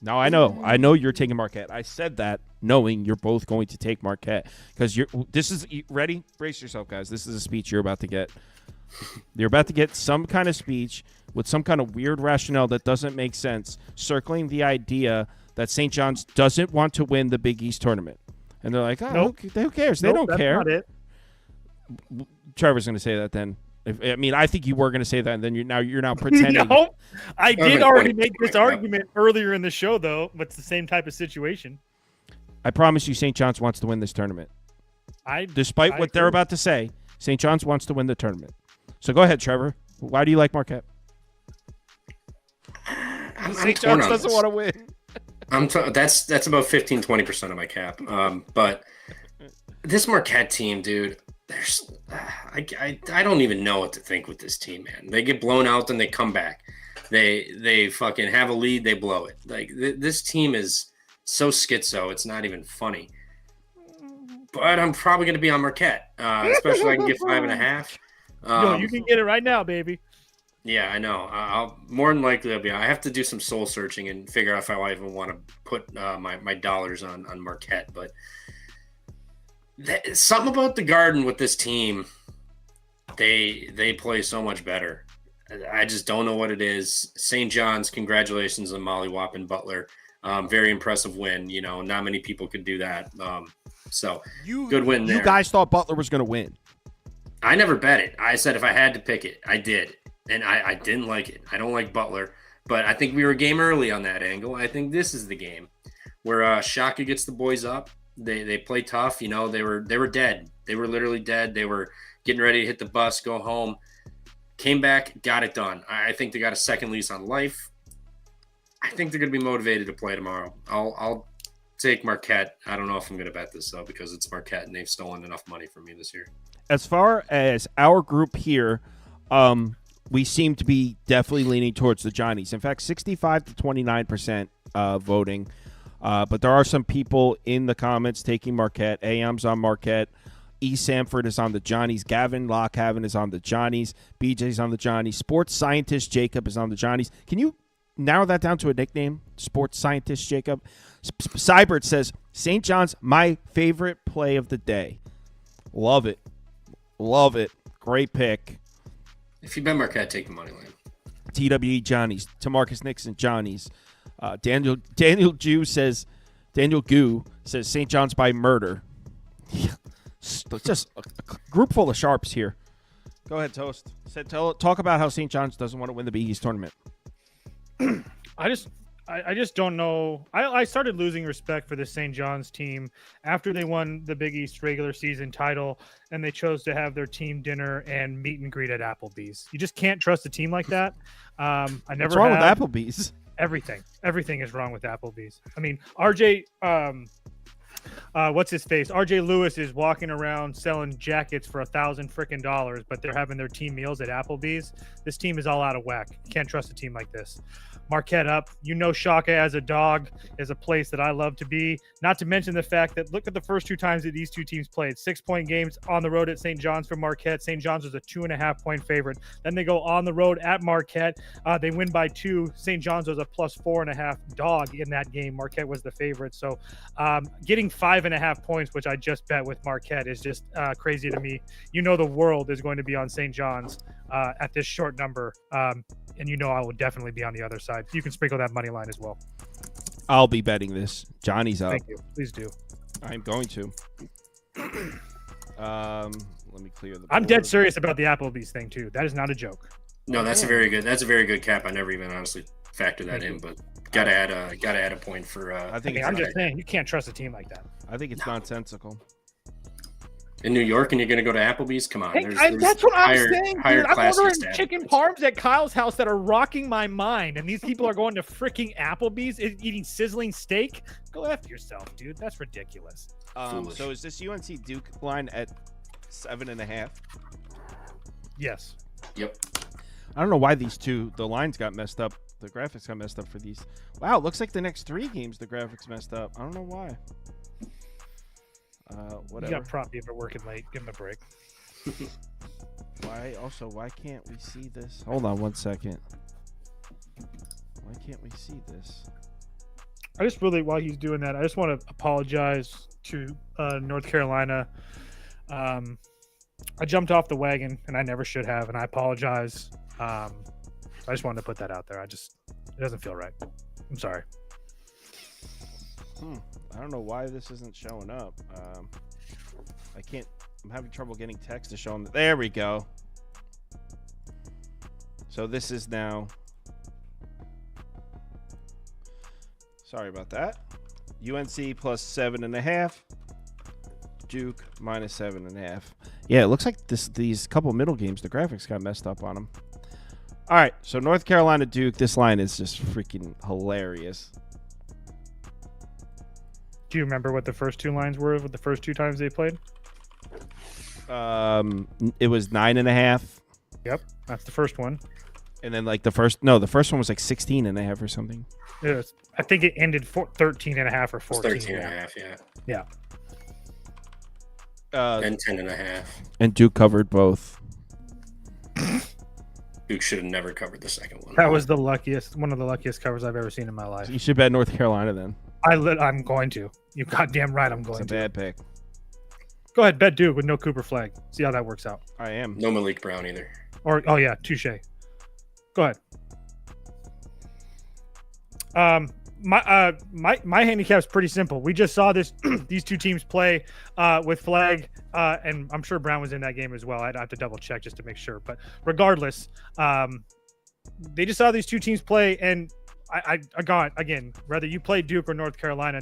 Now I know you're taking Marquette. I said that knowing you're both going to take Marquette because ready. Brace yourself, guys. This is a speech you're about to get. You're about to get some kind of speech with some kind of weird rationale that doesn't make sense, circling the idea that St. John's doesn't want to win the Big East tournament. And they're like, oh, Nope. who cares? They don't that's care. Not it. Trevor's going to say that then. I think you were going to say that, and then you're now pretending. No, I did already make this argument earlier in the show, though. But it's the same type of situation. I promise you St. John's wants to win this tournament. Despite what they're about to say, St. John's wants to win the tournament. So go ahead, Trevor. Why do you like Marquette? St. John's doesn't want to win. That's about 15-20% of my cap. But this Marquette team, dude, I don't even know what to think with this team, man. They get blown out, then they come back. They fucking have a lead, they blow it. Like this team is so schizo, it's not even funny. But I'm probably going to be on Marquette, especially if I can get 5.5. Yo, you can get it right now, baby. Yeah, I know. I'll more than likely I'll be. I have to do some soul searching and figure out if I even want to put my dollars on Marquette. But something about the Garden with this team, they play so much better. I just don't know what it is. St. John's, congratulations on Molly Whopping Butler. Very impressive win. You know, not many people could do that. So good win there. You guys thought Butler was going to win. I never bet it. I said if I had to pick it, I did. And I didn't like it. I don't like Butler. But I think we were game early on that angle. I think this is the game where Shaka gets the boys up. They play tough. You know, they were dead. They were literally dead. They were getting ready to hit the bus, go home. Came back, got it done. I think they got a second lease on life. I think they're going to be motivated to play tomorrow. I'll take Marquette. I don't know if I'm going to bet this, though, because it's Marquette, and they've stolen enough money from me this year. As far as our group here, we seem to be definitely leaning towards the Johnnies. In fact, 65 to 29% voting. But there are some people in the comments taking Marquette. AM's on Marquette. E. Samford is on the Johnnies. Gavin Lockhaven is on the Johnnies. BJ's on the Johnnies. Sports Scientist Jacob is on the Johnnies. Can you narrow that down to a nickname? Sports Scientist Jacob. Cybert says, St. John's, my favorite play of the day. Love it. Love it. Great pick. If you bet Marquette, take the money line. TWE Johnnies. TaMarcus Nixon Johnnies. Daniel Goo says St. John's by murder. Just a group full of sharps here. Go ahead, Toast. Talk about how St. John's doesn't want to win the Big East tournament. I just don't know. I started losing respect for the St. John's team after they won the Big East regular season title and they chose to have their team dinner and meet and greet at Applebee's. You just can't trust a team like that. What's wrong with Applebee's? Everything is wrong with Applebee's. I mean, RJ, what's his face? RJ Lewis is walking around selling jackets for $1,000 freaking, but they're having their team meals at Applebee's. This team is all out of whack. You can't trust a team like this. Marquette up. Shaka as a dog is a place that I love to be. Not to mention the fact that look at the first 2 times that these 2 teams played. 6-point games on the road at St. John's for Marquette. St. John's was a 2.5-point favorite. Then they go on the road at Marquette. They win by 2. St. John's was a plus 4.5 dog in that game. Marquette was the favorite. So getting 5.5 points, which I just bet with Marquette, is just crazy to me. The world is going to be on St. John's at this short number. And I will definitely be on the other side. You can sprinkle that money line as well. I'll be betting this. Johnny's up. Thank you. Please do. I'm going to. Let me clear the board. I'm dead serious about the Applebee's thing too. That is not a joke. No, that's a very good cap. I never even honestly factored that in, but gotta add a point for. I'm just saying you can't trust a team like that. I think it's nonsensical. In New York, and you're going to go to Applebee's? Come on. There's that's what I'm saying, dude. I'm ordering to chicken parms at Kyle's house that are rocking my mind, and these people are going to freaking Applebee's eating sizzling steak? Go after yourself, dude. That's ridiculous. So is this UNC Duke line at 7.5? Yes. Yep. I don't know why the lines got messed up. The graphics got messed up for these. Wow, it looks like the next 3 games the graphics messed up. I don't know why. Whatever. You got prop beaver working late. Give him a break. Why can't we see this? Hold on 1 second. Why can't we see this? I just really, while he's doing that, I just want to apologize to North Carolina. I jumped off the wagon, and I never should have, and I apologize. I just wanted to put that out there. It doesn't feel right. I'm sorry. I don't know why this isn't showing up. I'm having trouble getting text to show them. There we go. So this is now. Sorry about that. UNC plus 7.5. Duke minus 7.5. Yeah, it looks like these couple middle games, the graphics got messed up on them. All right, so North Carolina Duke. This line is just freaking hilarious. Do you remember what the first 2 lines were with the first 2 times they played? It was 9.5. Yep, that's the first one. And then the first one was like 16.5 or something. I think it ended 13.5 or 14. 13.5, yeah. Yeah. And 10.5. And Duke covered both. Duke should have never covered the second one. That was one of the luckiest covers I've ever seen in my life. You should bet North Carolina then. I'm going to. You goddamn right I'm going to. It's a bad pick. Go ahead, bet Duke with no Cooper Flag. See how that works out. I am. No Malik Brown either. Oh yeah, touche. Go ahead. My handicap is pretty simple. We just saw these 2 teams play with Flag, and I'm sure Brown was in that game as well. I'd have to double check just to make sure. But regardless, they just saw these 2 teams play, and I got, again, whether you play Duke or North Carolina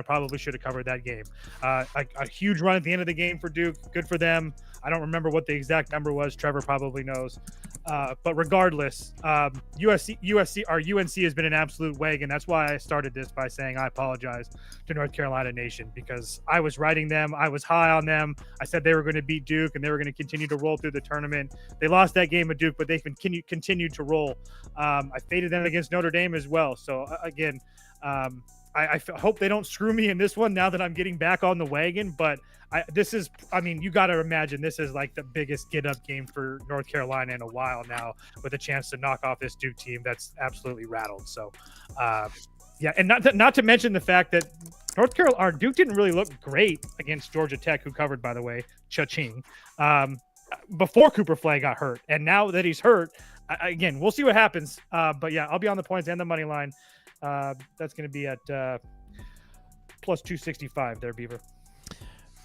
probably should have covered that game. A huge run at the end of the game for Duke. Good for them. I don't remember what the exact number was. Trevor probably knows. But regardless, UNC has been an absolute wagon. That's why I started this by saying I apologize to North Carolina Nation, because I was riding them. I was high on them. I said they were going to beat Duke and they were going to continue to roll through the tournament. They lost that game at Duke, but they continued to roll. I faded them against Notre Dame as well. So again, I hope they don't screw me in this one now that I'm getting back on the wagon. But you got to imagine this is like the biggest get-up game for North Carolina in a while now, with a chance to knock off this Duke team that's absolutely rattled. So, yeah, and not to mention the fact that Duke didn't really look great against Georgia Tech, who covered, by the way, cha-ching, before Cooper Flag got hurt. And now that he's hurt, again, we'll see what happens. But yeah, I'll be on the points and the money line. That's going to be at plus 265 there, Beaver.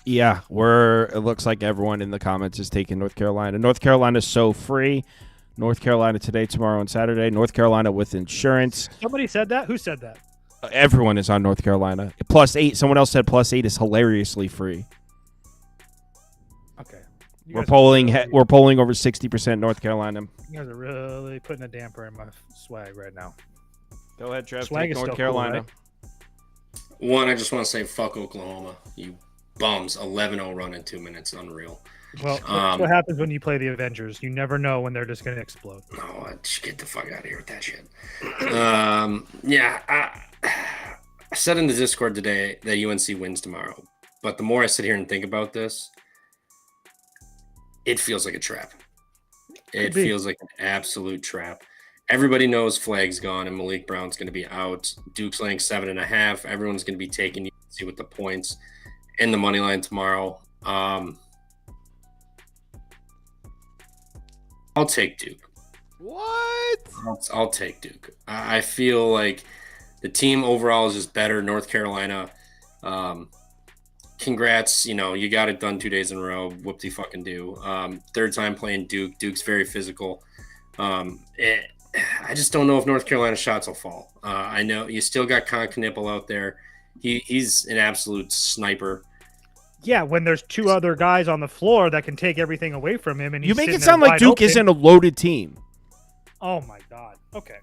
Yeah, it looks like everyone in the comments is taking North Carolina. North Carolina's so free. North Carolina today, tomorrow, and Saturday. North Carolina with insurance. Somebody said that? Who said that? Everyone is on North Carolina. +8. Someone else said +8 is hilariously free. Okay. We're polling over 60% North Carolina. You guys are really putting a damper in my swag right now. Go ahead, Trev. Swag Take is North still Carolina. Cool, right? One, I just want to say fuck Oklahoma. You bums. 11-0 run in 2 minutes. Unreal. Well, that's what happens when you play the Avengers. You never know when they're just going to explode. No, just get the fuck out of here with that shit. I said in the Discord today that UNC wins tomorrow. But the more I sit here and think about this, it feels like a trap. It feels like an absolute trap. Everybody knows Flag's gone and Malik Brown's going to be out. Duke's laying 7.5. Everyone's going to be taking UNC with the points in the money line tomorrow. I'll take Duke. What? I'll take Duke. I feel like the team overall is just better. North Carolina, congrats. You got it done 2 days in a row. Whoop-de-fucking-do. Third time playing Duke. Duke's very physical. I just don't know if North Carolina shots will fall. I know you still got Con Knipple out there. He's an absolute sniper. Yeah, when there's two other guys on the floor that can take everything away from him, and you make it sound like Duke isn't a loaded team. Oh my God. Okay.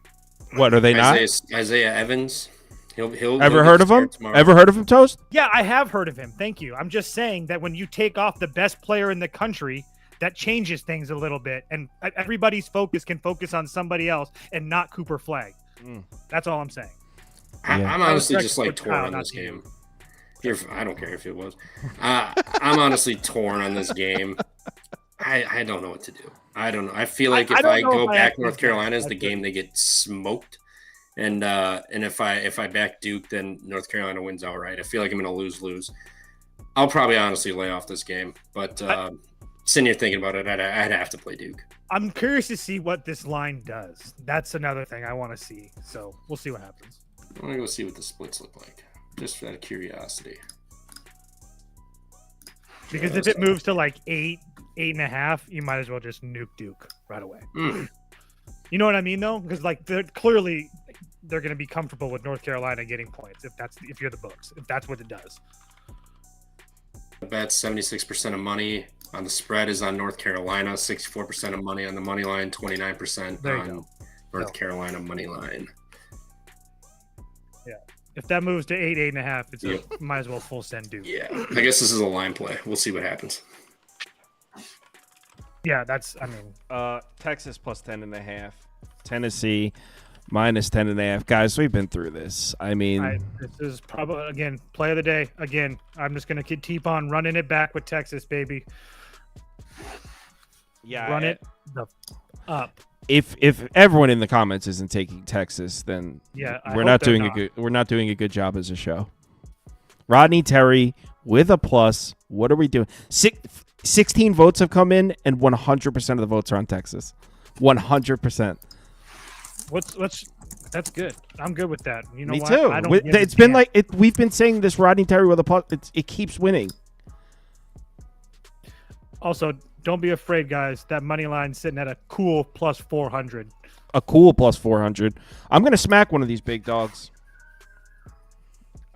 What are they not? Isaiah Evans. He'll ever heard of him? Tomorrow. Ever heard of him, Toast? Yeah, I have heard of him. Thank you. I'm just saying that when you take off the best player in the country, that changes things a little bit, and everybody's focus can focus on somebody else and not Cooper Flag. That's all I'm saying. I'm honestly just like torn on this game. I don't care if it was. I'm honestly torn on this game. I don't know what to do. I don't know. I feel like if I go back North Carolina is the game they get smoked, and if I back Duke, then North Carolina wins outright. I feel like I'm gonna lose. I'll probably honestly lay off this game, but sitting here thinking about it, I'd have to play Duke. I'm curious to see what this line does. That's another thing I want to see. So we'll see what happens. I'm gonna go see what the splits look like. Just out of curiosity. Because if it moves to like 8.5, you might as well just nuke Duke right away. You know what I mean, though? Because like they're going to be comfortable with North Carolina getting points if you're the books, if that's what it does. I bet 76% of money on the spread is on North Carolina, 64% of money on the money line, 29% on North Carolina money line. Yeah. If that moves to 8.5, it's might as well full send Duke. Yeah, I guess this is a line play. We'll see what happens. Yeah, Texas plus 10.5, Tennessee minus 10.5. Guys, we've been through this. I mean, this is probably again play of the day. Again, I'm just gonna keep on running it back with Texas, baby. Yeah, run it up. If everyone in the comments isn't taking Texas, then we're not doing a good job as a show. Rodney Terry with a plus. What are we doing? 16 votes have come in, and 100% of the votes are on Texas. 100%. That's good. I'm good with that. You know Me what? too. It's been like we've been saying this Rodney Terry with a plus. It keeps winning. Also, don't be afraid, guys. That money line's sitting at a cool plus 400. A cool plus 400. I'm gonna smack one of these big dogs.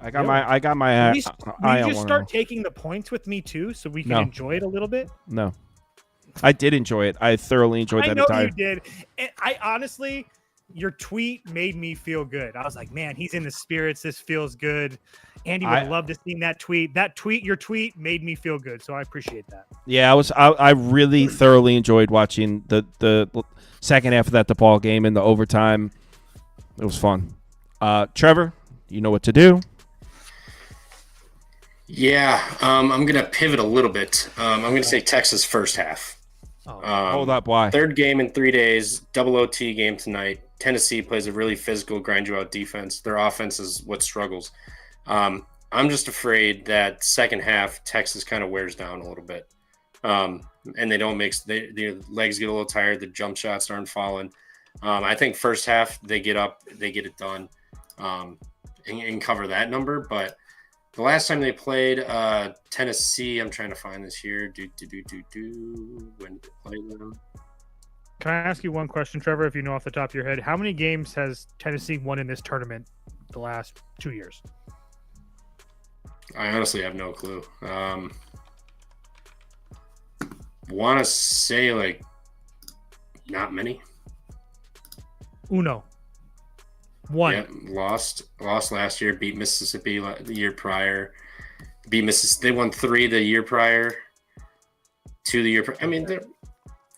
I got my eye on one. Will you just start taking the points with me too, so we can enjoy it a little bit? No, I did enjoy it. I thoroughly enjoyed that entire. I know you did. And I honestly, your tweet made me feel good. I was like, man, he's in the spirits. This feels good. Andy would love to see that tweet. Your tweet made me feel good, so I appreciate that. Yeah, I really thoroughly enjoyed watching the second half of that DePaul game and the overtime. It was fun. Trevor, you know what to do. Yeah, I'm going to pivot a little bit. I'm going to say Texas first half. Hold up, why? Third game in 3 days, double OT game tonight. Tennessee plays a really physical, grind-you-out defense. Their offense is what struggles. I'm just afraid that second half, Texas kind of wears down a little bit. And they don't their legs get a little tired. The jump shots aren't falling. I think first half, they get up, they get it done, and cover that number. But the last time they played Tennessee, I'm trying to find this here. When did they play them? Can I ask you one question, Trevor, if you know off the top of your head? How many games has Tennessee won in this tournament the last 2 years? I honestly have no clue. Want to say, like, not many. Uno. One. Yep, lost last year. Beat Mississippi the year prior. Beat Mississippi. They won 3 the year prior. 2 the year prior. I mean,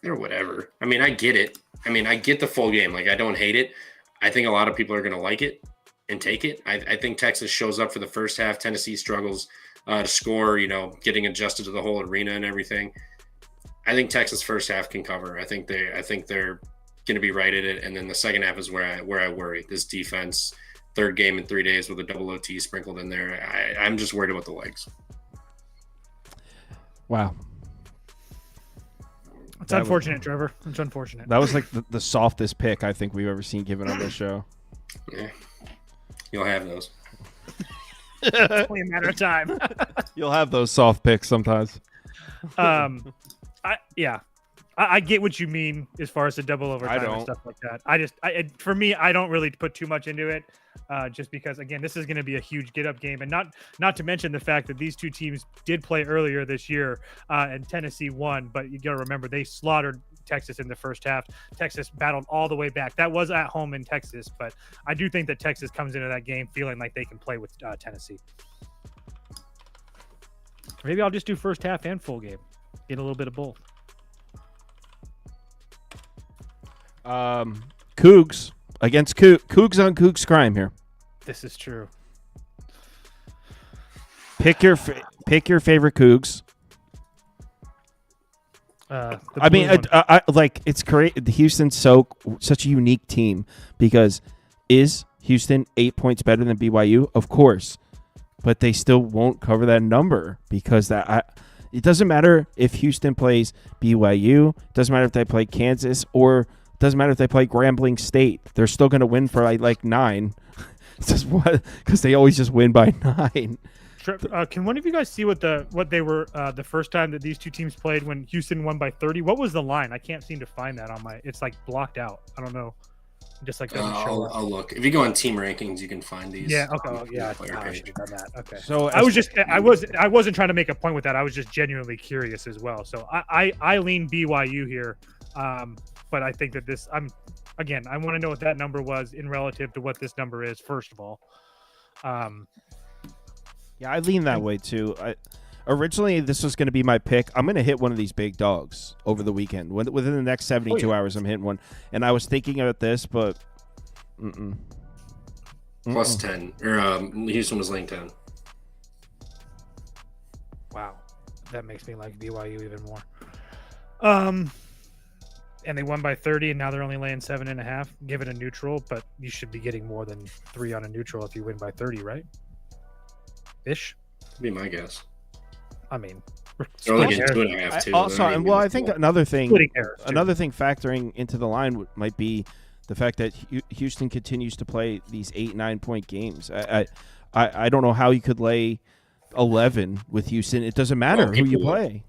they're whatever. I mean, I get it. I mean, I get the full game. Like, I don't hate it. I think a lot of people are going to like it and take it. I think Texas shows up for the first half. Tennessee struggles to score, getting adjusted to the whole arena and everything. I think Texas first half can cover. I think they're going to be right at it. And then the second half is where I worry. This defense, third game in 3 days with a double OT sprinkled in there. I'm just worried about the legs. Wow. It's unfortunate, Trevor. It's unfortunate. That was like the softest pick I think we've ever seen given on this show. Yeah. You'll have those. It's only a matter of time. You'll have those soft picks sometimes. I get what you mean as far as the double overtime and stuff like that. For me, I don't really put too much into it, just because again, this is going to be a huge get-up game, and not to mention the fact that these two teams did play earlier this year, and Tennessee won. But you got to remember they slaughtered Texas in the first half. Texas battled all the way back. That was at home in Texas, but I do think that Texas comes into that game feeling like they can play with Tennessee. Maybe I'll just do first half and full game. Get a little bit of both. Cougs against Cougs on Cougs crime here. This is true. Pick your favorite Cougs. I mean, like it's great. Houston's such a unique team because is Houston 8 points better than BYU? Of course, but they still won't cover that number because it doesn't matter if Houston plays BYU. It doesn't matter if they play Kansas or it doesn't matter if they play Grambling State. They're still going to win for like 9. It's just because they always just win by 9. Can one of you guys see what they were the first time that these two teams played when Houston won by 30? What was the line? I can't seem to find that on my. It's like blocked out. I don't know. Just like doesn't show up. I'll look. If you go on team rankings, you can find these. Yeah. Okay. Yeah. I should have done that. Okay. So I wasn't trying to make a point with that. I was just genuinely curious as well. So I lean BYU here, but I think that this. I want to know what that number was in relative to what this number is. First of all. Yeah, I lean that way too. Originally, this was going to be my pick. I'm going to hit one of these big dogs over the weekend. Within the next 72 hours, I'm hitting one. And I was thinking about this, but Plus 10. Or Houston was laying 10. Wow. That makes me like BYU even more. And they won by 30, and now they're only laying 7.5. Give it a neutral, but you should be getting more than 3 on a neutral if you win by 30, right? Ish. Be my guess. I mean, they're only getting 2.5 too. I think another thing factoring into the line might be the fact that Houston continues to play these 8-9 point games. I don't know how you could lay 11 with Houston. It doesn't matter who you play.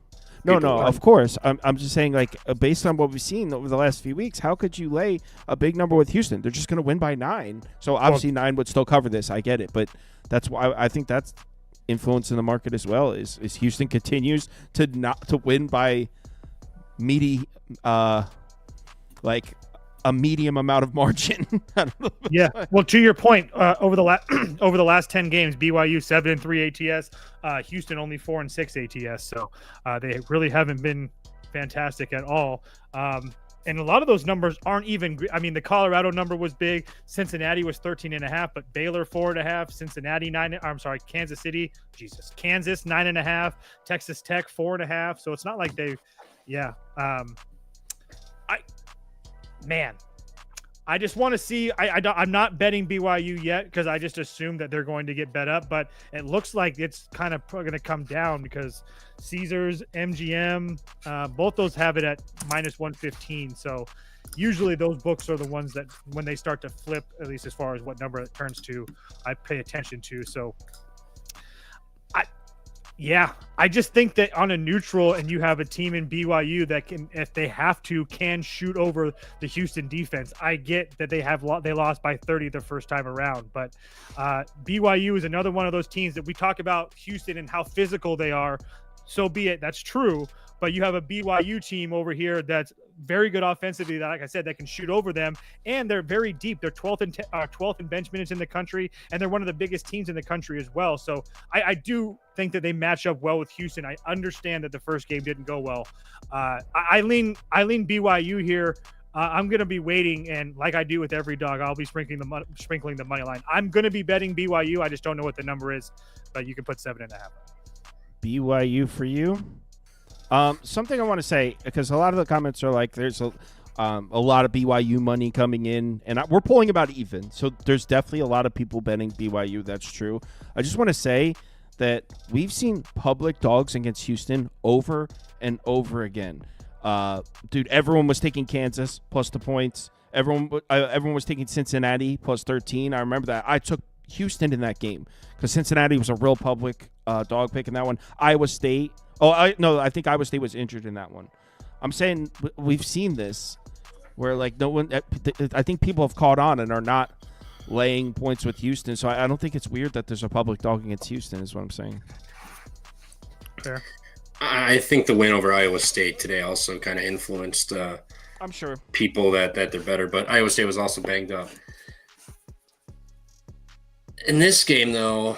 No, of course. I'm just saying, like, based on what we've seen over the last few weeks, how could you lay a big number with Houston? They're just going to win by 9. So obviously 9 would still cover this. I get it, but that's why I think that's influencing the market as well. Is Houston continues to win by meaty, like a medium amount of margin. Yeah. Well, to your point, over the last 10 games, BYU 7-3 ATS, Houston only 4-6 ATS. So they really haven't been fantastic at all. And a lot of those numbers aren't even. I mean, the Colorado number was big. Cincinnati was 13.5, but Baylor 4.5. Cincinnati 9. I'm sorry, Kansas City. Kansas 9.5. Texas Tech 4.5. So it's not like they. Yeah. I just want to see. I'm not betting BYU yet because I just assume that they're going to get bet up. But it looks like it's kind of going to come down because Caesars, MGM, both those have it at -115. So usually those books are the ones that when they start to flip, at least as far as what number it turns to, I pay attention to. So I just think that on a neutral and you have a team in BYU that can, if they have to, can shoot over the Houston defense. I get that they lost by 30 the first time around, but BYU is another one of those teams that we talk about Houston and how physical they are. so be it. That's true. But you have a BYU team over here that's very good offensively, that, like I said, that can shoot over them, and they're very deep. They're 12th in bench minutes in the country, and they're one of the biggest teams in the country as well. So I do think that they match up well with Houston. I understand that the first game didn't go well. I lean BYU here. I'm going to be waiting, and like I do with every dog, I'll be sprinkling the money line. I'm going to be betting BYU. I just don't know what the number is, but you can put 7.5. BYU for you. Something I want to say, because a lot of the comments are like, there's a lot of BYU money coming in, and we're pulling about even. So there's definitely a lot of people betting BYU. That's true. I just want to say that we've seen public dogs against Houston over and over again. Dude, everyone was taking Kansas plus the points. Everyone was taking Cincinnati plus 13. I remember that. I took Houston in that game because Cincinnati was a real public dog pick in that one. Iowa State. I think Iowa State was injured in that one. I'm saying we've seen this where, like, no one. I think people have caught on and are not laying points with Houston. So I don't think it's weird that there's a public dog against Houston, is what I'm saying. Fair. I think the win over Iowa State today also kind of influenced I'm sure people that they're better, but Iowa State was also banged up. In this game, though,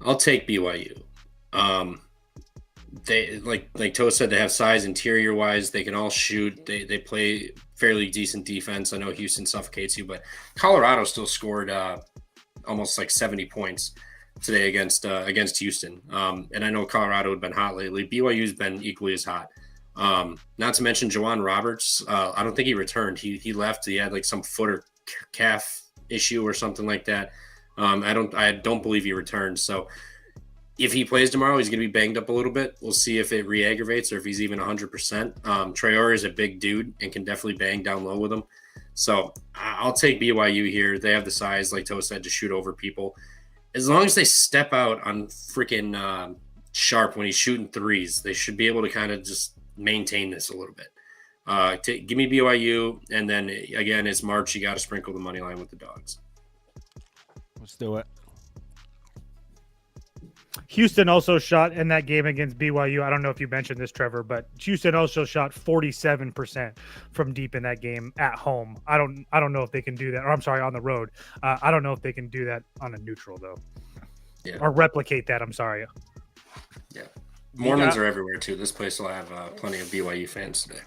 I'll take BYU. They like Toe said, they have size interior wise. They can all shoot. They play fairly decent defense. I know Houston suffocates you, but Colorado still scored almost like 70 points today against Houston. And I know Colorado had been hot lately. BYU's been equally as hot. Not to mention Jawan Roberts. I don't think he returned. He left. He had like some foot or calf issue or something like that. I don't believe he returned. So if he plays tomorrow, he's going to be banged up a little bit. We'll see if it re-aggravates or if he's even 100%. Traore is a big dude and can definitely bang down low with him. So I'll take BYU here. They have the size, like Toe said, to shoot over people. As long as they step out on freaking Sharp when he's shooting threes, they should be able to kind of just maintain this a little bit. Give me BYU, and then, again, it's March. You got to sprinkle the money line with the dogs. Let's do it. Houston also shot in that game against BYU. I don't know if you mentioned this, Trevor, but Houston also shot 47% from deep in that game at home. I don't know if they can do that. Or I'm sorry, on the road. I don't know if they can do that on a neutral though. Yeah. Or replicate that. I'm sorry. Yeah. Mormons are everywhere too. This place will have plenty of BYU fans today.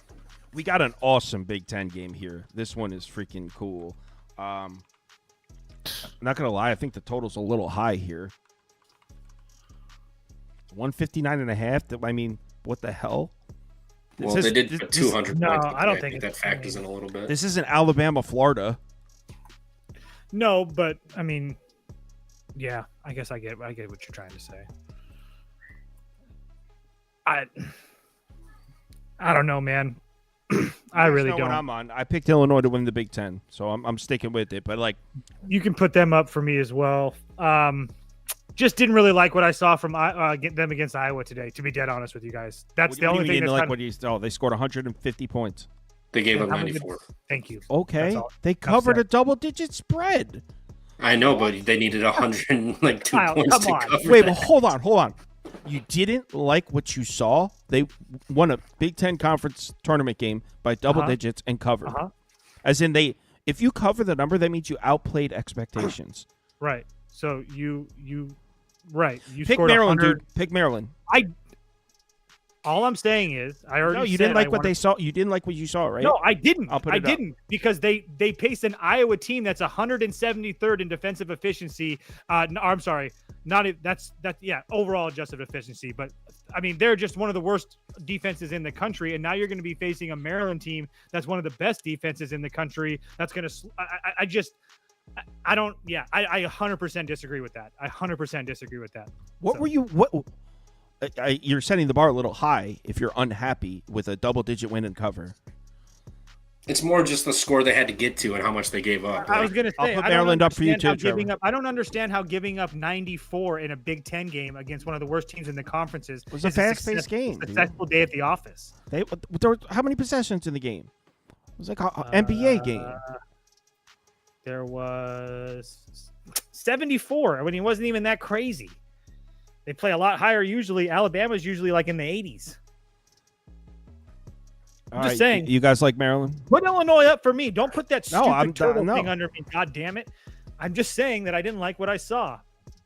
We got an awesome Big Ten game here. This one is freaking cool. Not gonna lie, I think the total's a little high here. 159.5. I mean, what the hell? They did put 200 no, points. I don't think that factors in a little bit. This isn't Alabama, Florida. No, but I mean, yeah, I guess I get what you're trying to say. I don't know, man. I really don't. I'm on. I picked Illinois to win the Big Ten, so I'm sticking with it. But like, you can put them up for me as well. Just didn't really like what I saw from them against Iowa today. To be dead honest with you guys, that's the only thing. They scored 150 points. They gave up 94. Thank you. Okay, they covered a double-digit spread. I know, but they needed 102 points to cover. Wait, well, hold on. You didn't like what you saw? They won a Big Ten Conference tournament game by double digits and covered. As in, if you cover the number, that means you outplayed expectations. Right. So you pick Maryland, dude. Pick Maryland. All I'm saying is, I already. No, you didn't like what they saw. You didn't like what you saw, right? No, I didn't. I didn't because they faced an Iowa team that's 173rd in defensive efficiency. I'm sorry, overall adjusted efficiency. But I mean, they're just one of the worst defenses in the country, and now you're going to be facing a Maryland team that's one of the best defenses in the country. That's going to. I 100% disagree with that. I 100% disagree with that. You're setting the bar a little high if you're unhappy with a double-digit win and cover. It's more just the score they had to get to and how much they gave up. I was going to say, I'll put Maryland up for you too, Trevor. I don't understand how giving up 94 in a Big Ten game against one of the worst teams in the conferences was a fast-paced game. Successful day at the office. There were how many possessions in the game? It was like an NBA game. There was 74. I mean, it wasn't even that crazy. They play a lot higher usually. Alabama's usually like in the 80s. I'm just saying. You guys like Maryland? Put Illinois up for me. Don't put that stupid turtle no. thing under me. God damn it. I'm just saying that I didn't like what I saw.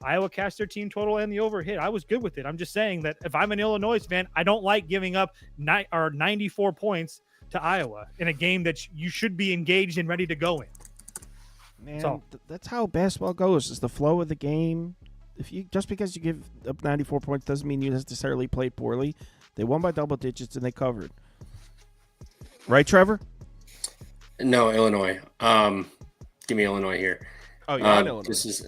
Iowa cashed their team total and the over hit. I was good with it. I'm just saying that if I'm an Illinois fan, I don't like giving up 94 points to Iowa in a game that you should be engaged and ready to go in. Man, that's how basketball goes. It's the flow of the game. Just because you give up 94 points doesn't mean you necessarily played poorly. They won by double digits and they covered. Right, Trevor? No, Illinois. Give me Illinois here. Oh, you're on Illinois. This is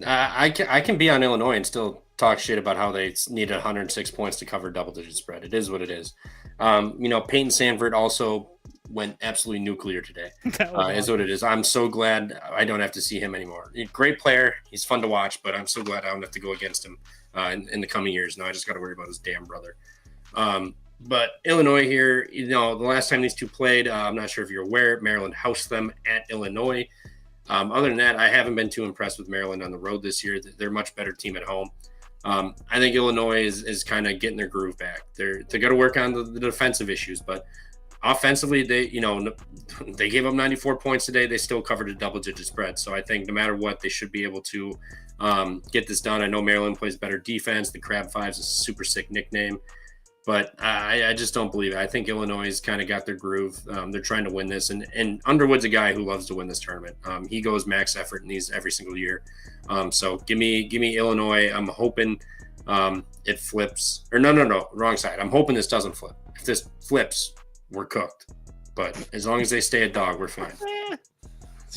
I can be on Illinois and still talk shit about how they need 106 points to cover double-digit spread. It is what it is. Peyton Sanford also went absolutely nuclear today. Is what it is. I'm so glad I don't have to see him anymore. Great player. He's fun to watch, but I'm so glad I don't have to go against him in the coming years. Now I just got to worry about his damn brother. But Illinois here, the last time these two played, I'm not sure if you're aware, Maryland housed them at Illinois. Other than that, I haven't been too impressed with Maryland on the road this year. They're a much better team at home. I think Illinois is kind of getting their groove back. They got to work on the defensive issues, but offensively, they gave up 94 points today. They still covered a double-digit spread. So I think no matter what, they should be able to get this done. I know Maryland plays better defense. The Crab Fives is a super sick nickname. But I just don't believe it. I think Illinois has kind of got their groove. They're trying to win this. And Underwood's a guy who loves to win this tournament. He goes max effort in these every single year. So give me Illinois. I'm hoping it flips. Or no, wrong side. I'm hoping this doesn't flip. If this flips, we're cooked. But as long as they stay a dog, we're fine.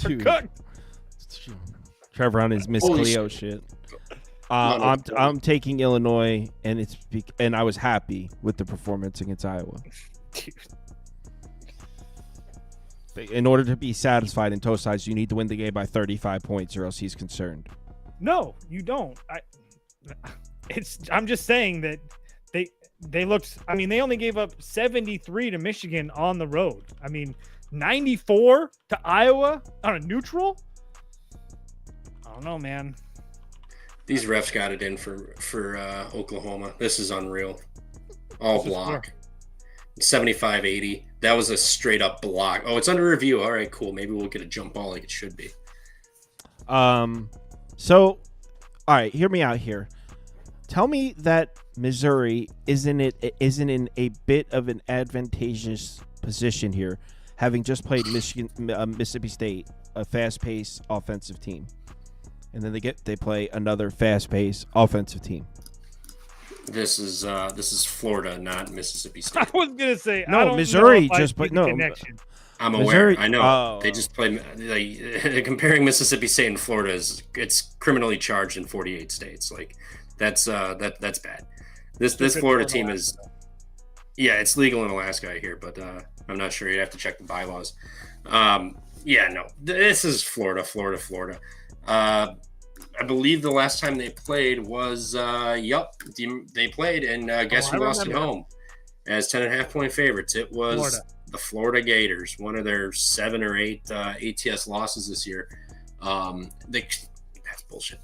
We're cooked. Trevor on his Miss Cleo shit. I'm taking Illinois, and I was happy with the performance against Iowa. In order to be satisfied in toe size, you need to win the game by 35 points, or else he's concerned. No, you don't. I'm just saying that they looked. I mean, they only gave up 73 to Michigan on the road. I mean, 94 to Iowa on a neutral. I don't know, man. These refs got it in for Oklahoma. This is unreal. All block. 75-80. That was a straight up block. Oh, it's under review. All right, cool. Maybe we'll get a jump ball like it should be. So, all right, hear me out here. Tell me that Missouri isn't in a bit of an advantageous position here, having just played Mississippi State, a fast-paced offensive team. And then they play another fast-paced offensive team. This is Florida, not Mississippi State. I was gonna say no. Missouri just played no. Connection. I'm aware. Missouri, I know they just played. Comparing Mississippi State and Florida it's criminally charged in 48 states. Like that's bad. This Florida team is. Yeah, it's legal in Alaska, I hear, but I'm not sure. You'd have to check the bylaws. This is Florida. I believe the last time they played was, they played, and guess who lost at home as 10.5-point favorites? It was the Florida Gators, one of their 7 or 8 ATS losses this year. That's bullshit.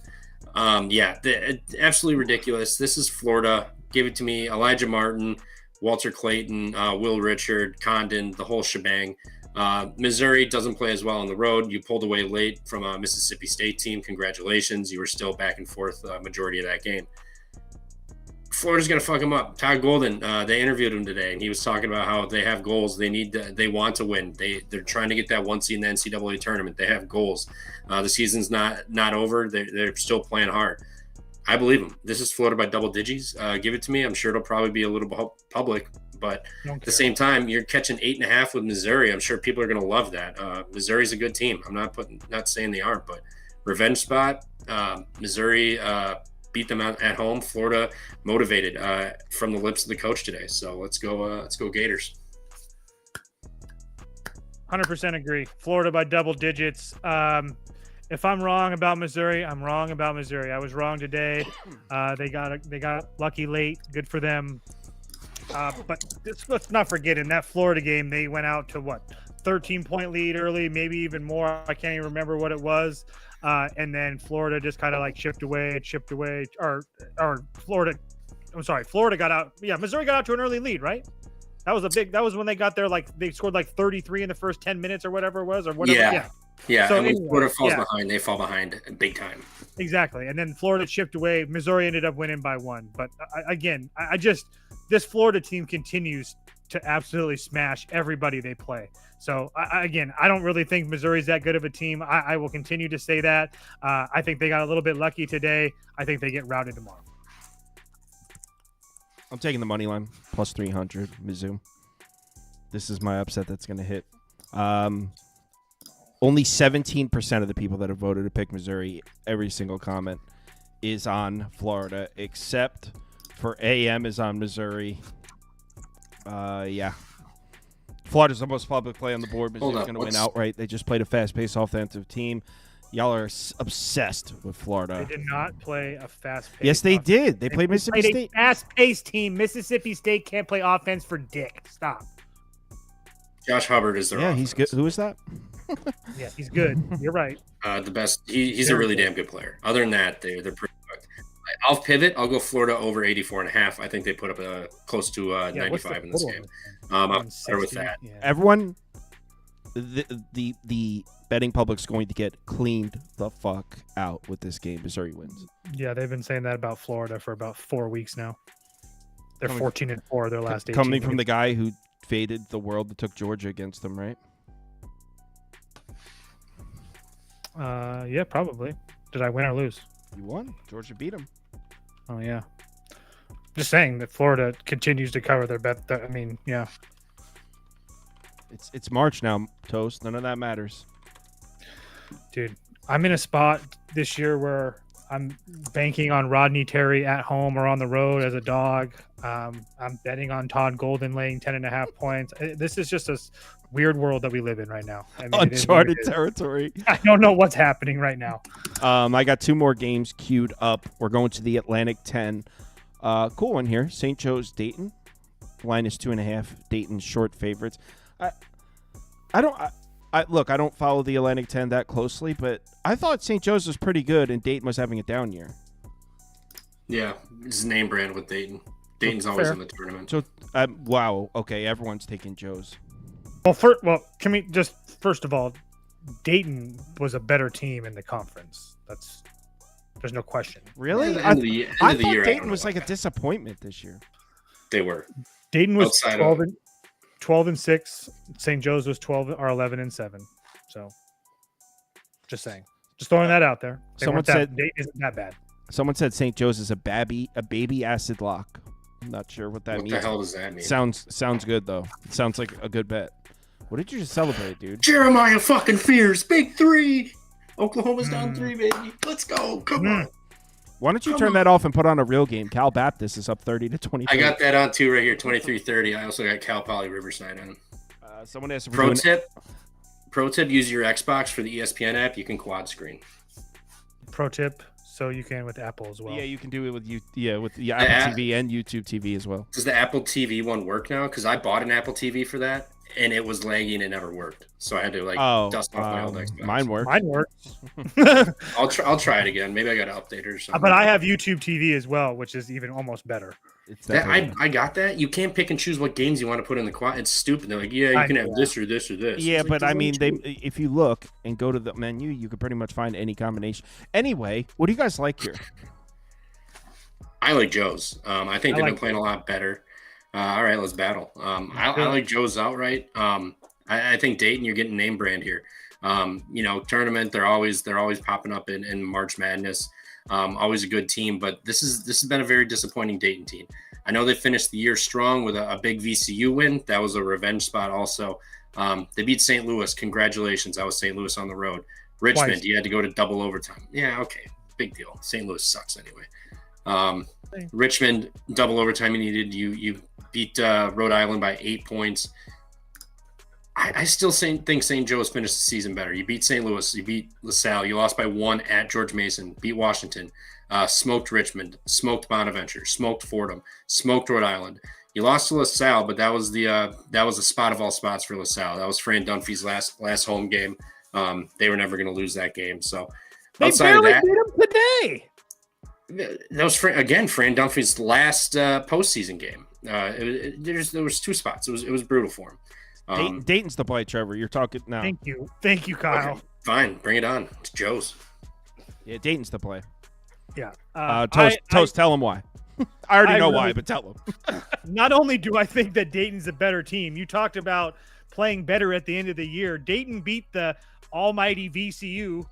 Absolutely ridiculous. This is Florida. Give it to me. Elijah Martin, Walter Clayton, Will Richard, Condon, the whole shebang. Missouri doesn't play as well on the road. You pulled away late from a Mississippi State team. Congratulations. You were still back and forth majority of that game. Florida's going to fuck them up. Todd Golden, they interviewed him today, and he was talking about how they have goals. They want to win. They're trying to get that 1 seed in the NCAA tournament. They have goals. The season's not over. They're still playing hard. I believe them. This is Florida by double digits. Give it to me. I'm sure it'll probably be a little public. But at the same time, you're catching 8.5 with Missouri. I'm sure people are going to love that. Missouri's a good team. I'm not saying they aren't, but revenge spot. Missouri beat them out at home. Florida motivated from the lips of the coach today. So let's go Gators. 100% agree. Florida by double digits. If I'm wrong about Missouri, I'm wrong about Missouri. I was wrong today. They got lucky late. Good for them. But let's not forget, in that Florida game, they went out to 13-point lead early, maybe even more. I can't even remember what it was. And then Florida just kind of like chipped away, or Florida. I'm sorry, Florida got out. Yeah, Missouri got out to an early lead, right? That was when they got there. Like they scored like 33 in the first 10 minutes or whatever it was, or whatever. Yeah. So anyway, Florida falls behind. They fall behind big time. Exactly. And then Florida chipped away. Missouri ended up winning by 1. But I just this Florida team continues to absolutely smash everybody they play. So I don't really think Missouri's that good of a team. I will continue to say that. I think they got a little bit lucky today. I think they get routed tomorrow. I'm taking the money line plus 300 Mizzou. This is my upset that's going to hit. Only 17% of the people that have voted to pick Missouri, every single comment is on Florida, except for AM is on Missouri. Florida's the most public play on the board. Missouri's going to win outright. They just played a fast-paced offensive team. Y'all are obsessed with Florida. They did not play a fast-paced. Yes, they did. They played Mississippi State. A fast-paced team. Mississippi State can't play offense for dick. Stop. Josh Hubbard is their offense. He's good. Who is that? Yeah, he's good. You're right. The best. He's a really damn good player. Other than that, they're pretty good. I'll pivot. I'll go Florida over 84.5. I think they put up close to 95 in this game. I'm better with that. Yeah. Everyone, the betting public's going to get cleaned the fuck out with this game. Missouri wins. Yeah, they've been saying that about Florida for about 4 weeks now. They're 14-4 their last 18. Coming from the guy who faded the world that took Georgia against them, right? Yeah, probably. Did I win or lose? You won. Georgia beat them. Oh, yeah. Just saying that Florida continues to cover their bet. Yeah. It's March now, Toast. None of that matters. Dude, I'm in a spot this year where I'm banking on Rodney Terry at home or on the road as a dog. I'm betting on Todd Golden laying 10.5 points. This is just a weird world that we live in right now. Uncharted territory. I don't know what's happening right now. I got 2 more games queued up. We're going to the Atlantic 10. Cool one here. St. Joe's Dayton. Line is 2.5. Dayton short favorites. I don't follow the Atlantic 10 that closely, but I thought St. Joe's was pretty good and Dayton was having a down year. Yeah, it's name brand with Dayton. Dayton's always in the tournament. So, wow. Okay, everyone's taking Joe's. Can we just first of all, Dayton was a better team in the conference. There's no question. Really? I thought Dayton was like a disappointment this year. They were. Dayton was 12-6. St. Joe's was 11-7. So, just saying. Just throwing that out there. Someone said Dayton isn't that bad. Someone said St. Joe's is a baby acid lock. I'm not sure what that means. What the hell does that mean? Sounds good though. It sounds like a good bet. What did you just celebrate, dude? Jeremiah fucking Fears, big 3. Oklahoma's down 3, baby. Let's go. Come on. Why don't you turn that off and put on a real game? Cal Baptist is up 30-23. I got that on too right here, 23-30. I also got Cal Poly Riverside on. Someone asked if Pro tip: use your Xbox for the ESPN app. You can quad screen. Pro tip: so you can with Apple as well. Yeah, you can do it with Apple TV and YouTube TV as well. Does the Apple TV one work now? Because I bought an Apple TV for that, and it was laggy and it never worked. So I had to dust off my old Xbox. Mine works. I'll try it again. Maybe I got to update it or something. But I have YouTube TV as well, which is even almost better. I got that. You can't pick and choose what games you want to put in the quad. It's stupid. They're like, you can have this or this or this. Yeah, but I mean, if you look and go to the menu, you could pretty much find any combination. Anyway, what do you guys like here? I like Joe's. I think they've been playing a lot better. All right, let's battle. I like Joe's outright. I think Dayton, you're getting name brand here. Tournament, they're always popping up in March Madness. Always a good team, but this has been a very disappointing Dayton team. I know they finished the year strong with a big VCU win. That was a revenge spot also. They beat St. Louis. Congratulations. That was St. Louis on the road. Richmond, Twice. You had to go to double overtime. Yeah, okay. Big deal. St. Louis sucks anyway. Richmond, double overtime you needed. You beat Rhode Island by 8 points. I still think St. Joe's finished the season better. You beat St. Louis. You beat LaSalle. You lost by 1 at George Mason. Beat Washington. Smoked Richmond. Smoked Bonaventure. Smoked Fordham. Smoked Rhode Island. You lost to LaSalle, but that was the spot of all spots for LaSalle. That was Fran Dunphy's last home game. They were never going to lose that game. So they barely beat them today. That was Fran Dunphy's last postseason game. There was 2 spots. It was brutal for him. Dayton's the play, Trevor. You're talking now. Thank you, Kyle. Okay, fine, bring it on. It's Joe's. Yeah, Dayton's the play. Yeah. Toast, tell him why. I already know why, but tell him. Not only do I think that Dayton's a better team, you talked about playing better at the end of the year. Dayton beat the almighty VCU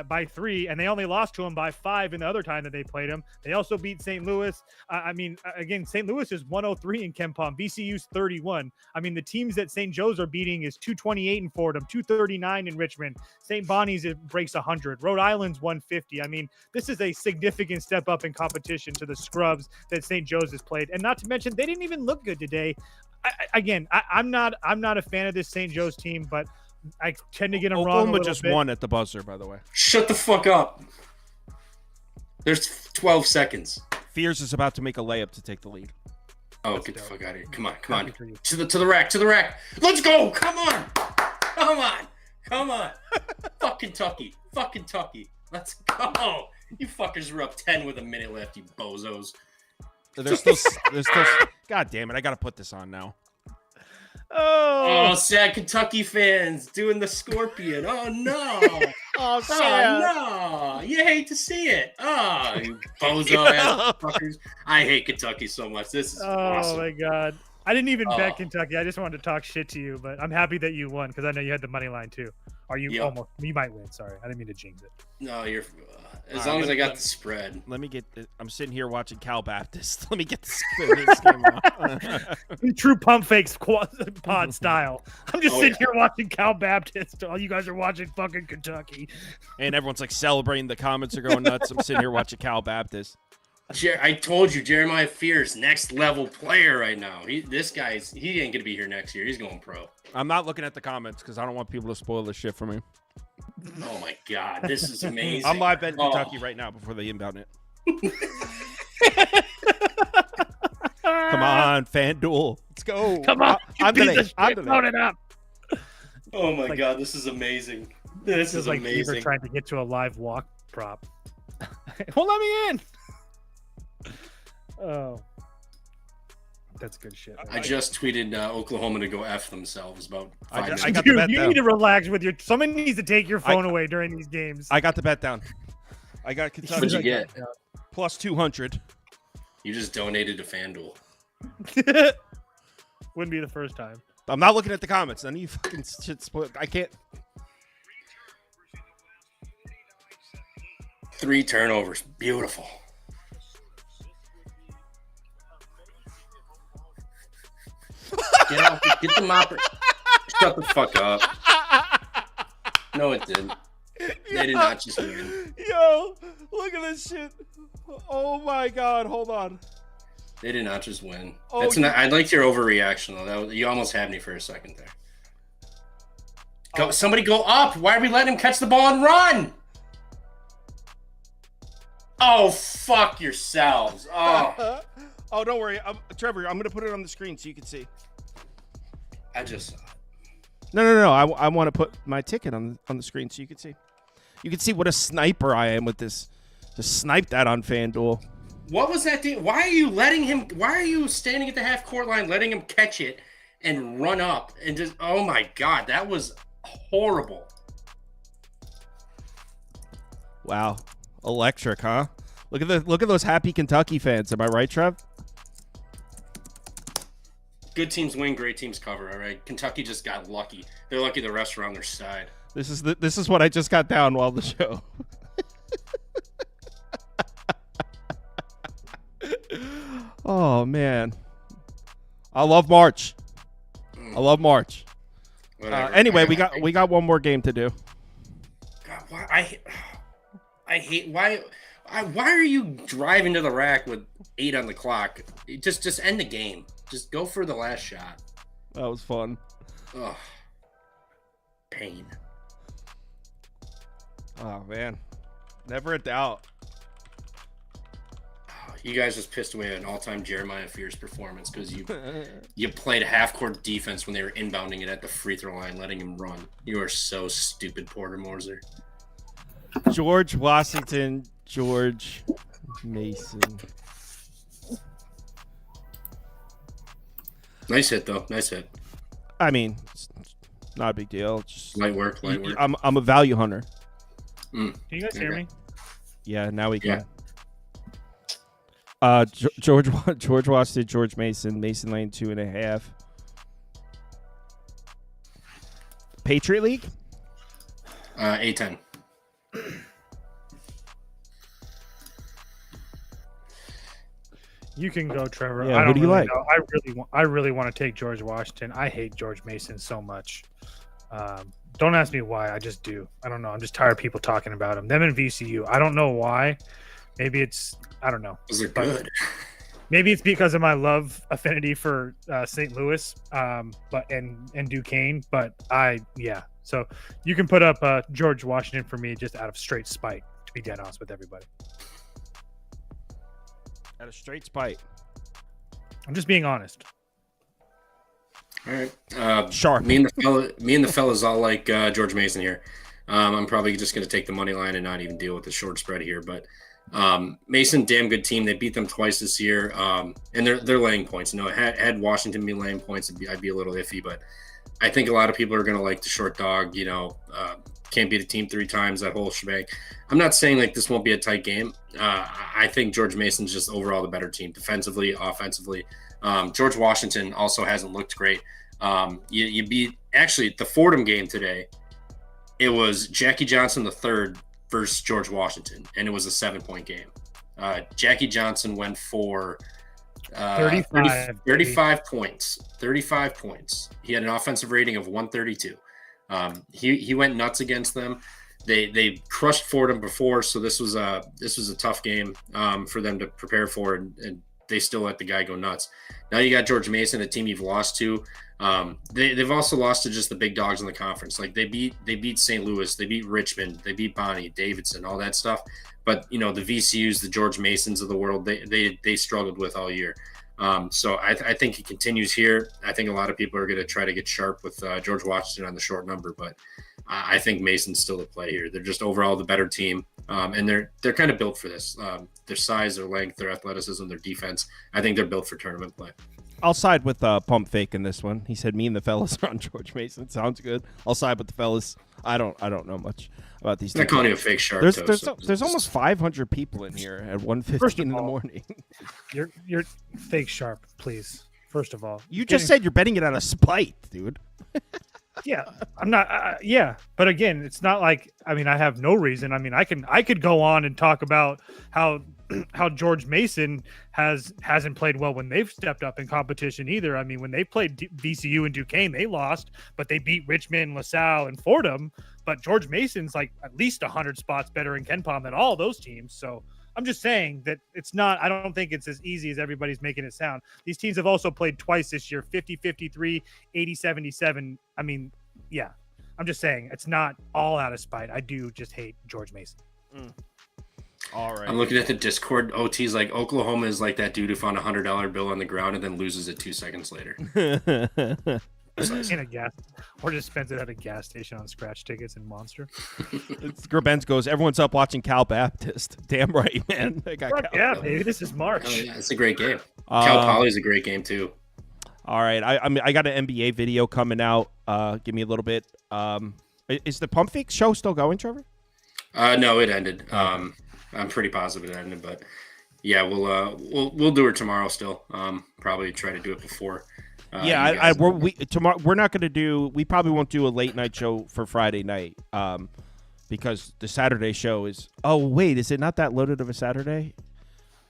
by 3, and they only lost to them by 5 in the other time that they played them. They also beat St. Louis. Again, St. Louis is 103 in KenPom. VCU's 31. I mean, the teams that St. Joe's are beating is 228 in Fordham, 239 in Richmond. St. Bonnie's breaks 100. Rhode Island's 150. I mean, this is a significant step up in competition to the scrubs that St. Joe's has played. And not to mention, they didn't even look good today. I'm not a fan of this St. Joe's team, but I tend to get them wrong. Oklahoma just won at the buzzer, by the way. Shut the fuck up. There's 12 seconds. Fears is about to make a layup to take the lead. Oh, get the fuck out of here. Come on. To the rack. Let's go. Come on. Fuck Kentucky. Let's go. You fuckers were up 10 with a minute left, you bozos. There's still God damn it, I gotta put this on now. Oh, sad Kentucky fans doing the scorpion. Oh no. Oh, sad. Oh no. You hate to see it. Oh, you bozo ass fuckers. I hate Kentucky so much. This is awesome. Oh my god. I didn't even bet Kentucky. I just wanted to talk shit to you, but I'm happy that you won because I know you had the money line too. Or you almost, you might win. Sorry, I didn't mean to jinx it. No, you're as long as I got the spread. Let me get. I'm sitting here watching Cal Baptist. Let me get this game on. True pump fakes pod style. I'm just sitting here watching Cal Baptist. All you guys are watching fucking Kentucky. And everyone's like celebrating. The comments are going nuts. I'm sitting here watching Cal Baptist. I told you, Jeremiah Fears, next level player right now. He ain't gonna be here next year. He's going pro. I'm not looking at the comments because I don't want people to spoil the shit for me. Oh my god, this is amazing. I'm live betting Kentucky right now before they inbound it. Come on, FanDuel. Let's go. Come on. I'm Load it up. Oh my god, this is amazing. This is like amazing. We're trying to get to a live walk prop. Well, let me in. Oh, that's good shit. I just tweeted Oklahoma to go F themselves about 5 minutes. I got the bet you down. need to relax with your. Someone needs to take your phone away during these games. I got the bet down. I got Kentucky. What'd you get? Plus 200. You just donated to FanDuel. Wouldn't be the first time. I'm not looking at the comments. None of you fucking shit split. I can't. 3 turnovers. Beautiful. Get the mopper. Shut the fuck up. No, it didn't. They did not just win. Yo, look at this shit. Oh my god, hold on. They did not just win. Oh, I liked your overreaction though. You almost had me for a second there. Somebody go up. Why are we letting him catch the ball and run? Oh, fuck yourselves. Oh. Oh, don't worry. Trevor, I'm going to put it on the screen so you can see. I just saw it. No. I want to put my ticket on the screen so you can see. You can see what a sniper I am with this. Just snipe that on FanDuel. What was that thing? Why are you standing at the half court line letting him catch it and run up and just, oh my God, that was horrible. Wow. Electric, huh? Look at those happy Kentucky fans. Am I right, Trev? Good teams win, great teams cover. All right, Kentucky just got lucky. They're lucky the rest are on their side. This is what I just got down while the show. Oh man, I love March. Anyway, we got one more game to do. God, I hate why are you driving to the rack with 8 on the clock? Just end the game. Just go for the last shot. That was fun. Ugh. Pain. Oh man, never a doubt. Oh, You guys just pissed away an all-time Jeremiah Fears performance because you played half-court defense when they were inbounding it at the free throw line, letting him run. You are so stupid, Porter Moser. George Washington, George Mason. Nice hit, though. Nice hit. I mean, it's not a big deal. Just light work. I'm a value hunter. Can you guys hear me? Yeah, now we can. George Washington, George Mason, Mason Lane 2.5. Patriot League? A10. You can go, Trevor. Yeah, who do you like? I really want to take George Washington. I hate George Mason so much. Don't ask me why. I just do. I don't know. I'm just tired of people talking about him. Them in VCU. I don't know why. Maybe it's I don't know. Those are good. Maybe it's because of my love affinity for St. Louis, but and Duquesne. But so you can put up George Washington for me just out of straight spite. To be dead honest with everybody. Out of straight spite. I'm just being honest. All right. Sharp. Me and the fellas all like George Mason here. I'm probably just going to take the money line and not even deal with the short spread here. But Mason, damn good team. They beat them twice this year, and they're laying points. You know, had Washington be laying points, I'd be a little iffy. But I think a lot of people are going to like the short dog. You know, can't beat a team 3 times, that whole shebang. I'm not saying like this won't be a tight game. I think George Mason's just overall the better team, defensively, offensively. George Washington also hasn't looked great. You beat actually the Fordham game today. It was Jackie Johnson III versus George Washington, and it was a 7-point game. Jackie Johnson went for 35 points. 35 points. He had an offensive rating of 132. He went nuts against them. They crushed Fordham before, so this was a tough game for them to prepare for, and they still let the guy go nuts. Now you got George Mason, a team you've lost to. They've also lost to just the big dogs in the conference. Like they beat St. Louis, they beat Richmond, they beat Bonnie, Davidson, all that stuff. But you know the VCUs, the George Masons of the world, they struggled with all year. So I think he continues here. I think a lot of people are going to try to get sharp with George Washington on the short number, but I think Mason's still the play here. They're just overall the better team, and they're kind of built for this. Their size, their length, their athleticism, their defense. I think they're built for tournament play. I'll side with Pump Fake in this one. He said me and the fellas are on George Mason. Sounds good. I'll side with the fellas. I don't know much about these. They're calling you a fake shark. There's almost 500 people in here at 1:15 in the morning. You're fake sharp, please. First of all, you just said you're betting it out of spite, dude. Yeah, I'm not. Yeah, but again, it's not like I have no reason. I could go on and talk about how George Mason hasn't played well when they've stepped up in competition either. When they played VCU and Duquesne, they lost, but they beat Richmond, LaSalle, and Fordham. But George Mason's like at least 100 spots better in KenPom than all those teams. So I'm just saying that it's not. I don't think it's as easy as everybody's making it sound. These teams have also played twice this year: 50-53, 80-77. Yeah. I'm just saying it's not all out of spite. I do just hate George Mason. All right. I'm looking at the Discord. OT's like Oklahoma is like that dude who found $100 bill on the ground and then loses it 2 seconds later. In a gas, or just spends it at a gas station on scratch tickets and Monster. Gerbenz goes, everyone's up watching Cal Baptist. Damn right, man. Yeah, baby, this is March. Oh, yeah, it's a great game. Cal Poly's a great game too. All right, I got an NBA video coming out. Give me a little bit. Is the Pump Fake show still going, Trevor? No, it ended. I'm pretty positive it ended, but yeah, we'll do it tomorrow still. Probably try to do it before. Tomorrow we're not going to do. We probably won't do a late night show for Friday night. Because the Saturday show is. Oh wait, is it not that loaded of a Saturday?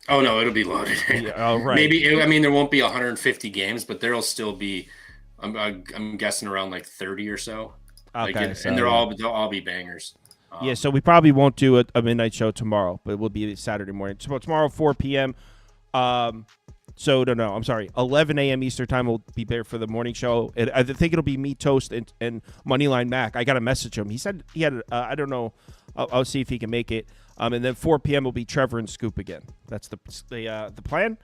Oh no, it'll be loaded. Yeah, oh right. Maybe there won't be 150 games, but there'll still be. I'm guessing around like 30 or so. Okay, and they'll all be bangers. So we probably won't do a midnight show tomorrow, but it will be Saturday morning. So tomorrow 4 p.m. So no, I'm sorry. 11 a.m. Eastern time will be there for the morning show. I think it'll be me, Toast, and Moneyline Mac. I got to message him. He said he had. I don't know. I'll see if he can make it. And then 4 p.m. will be Trevor and Scoop again. That's the plan.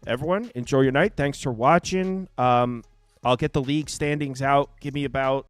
Everyone, enjoy your night. Thanks for watching. I'll get the league standings out. Give me about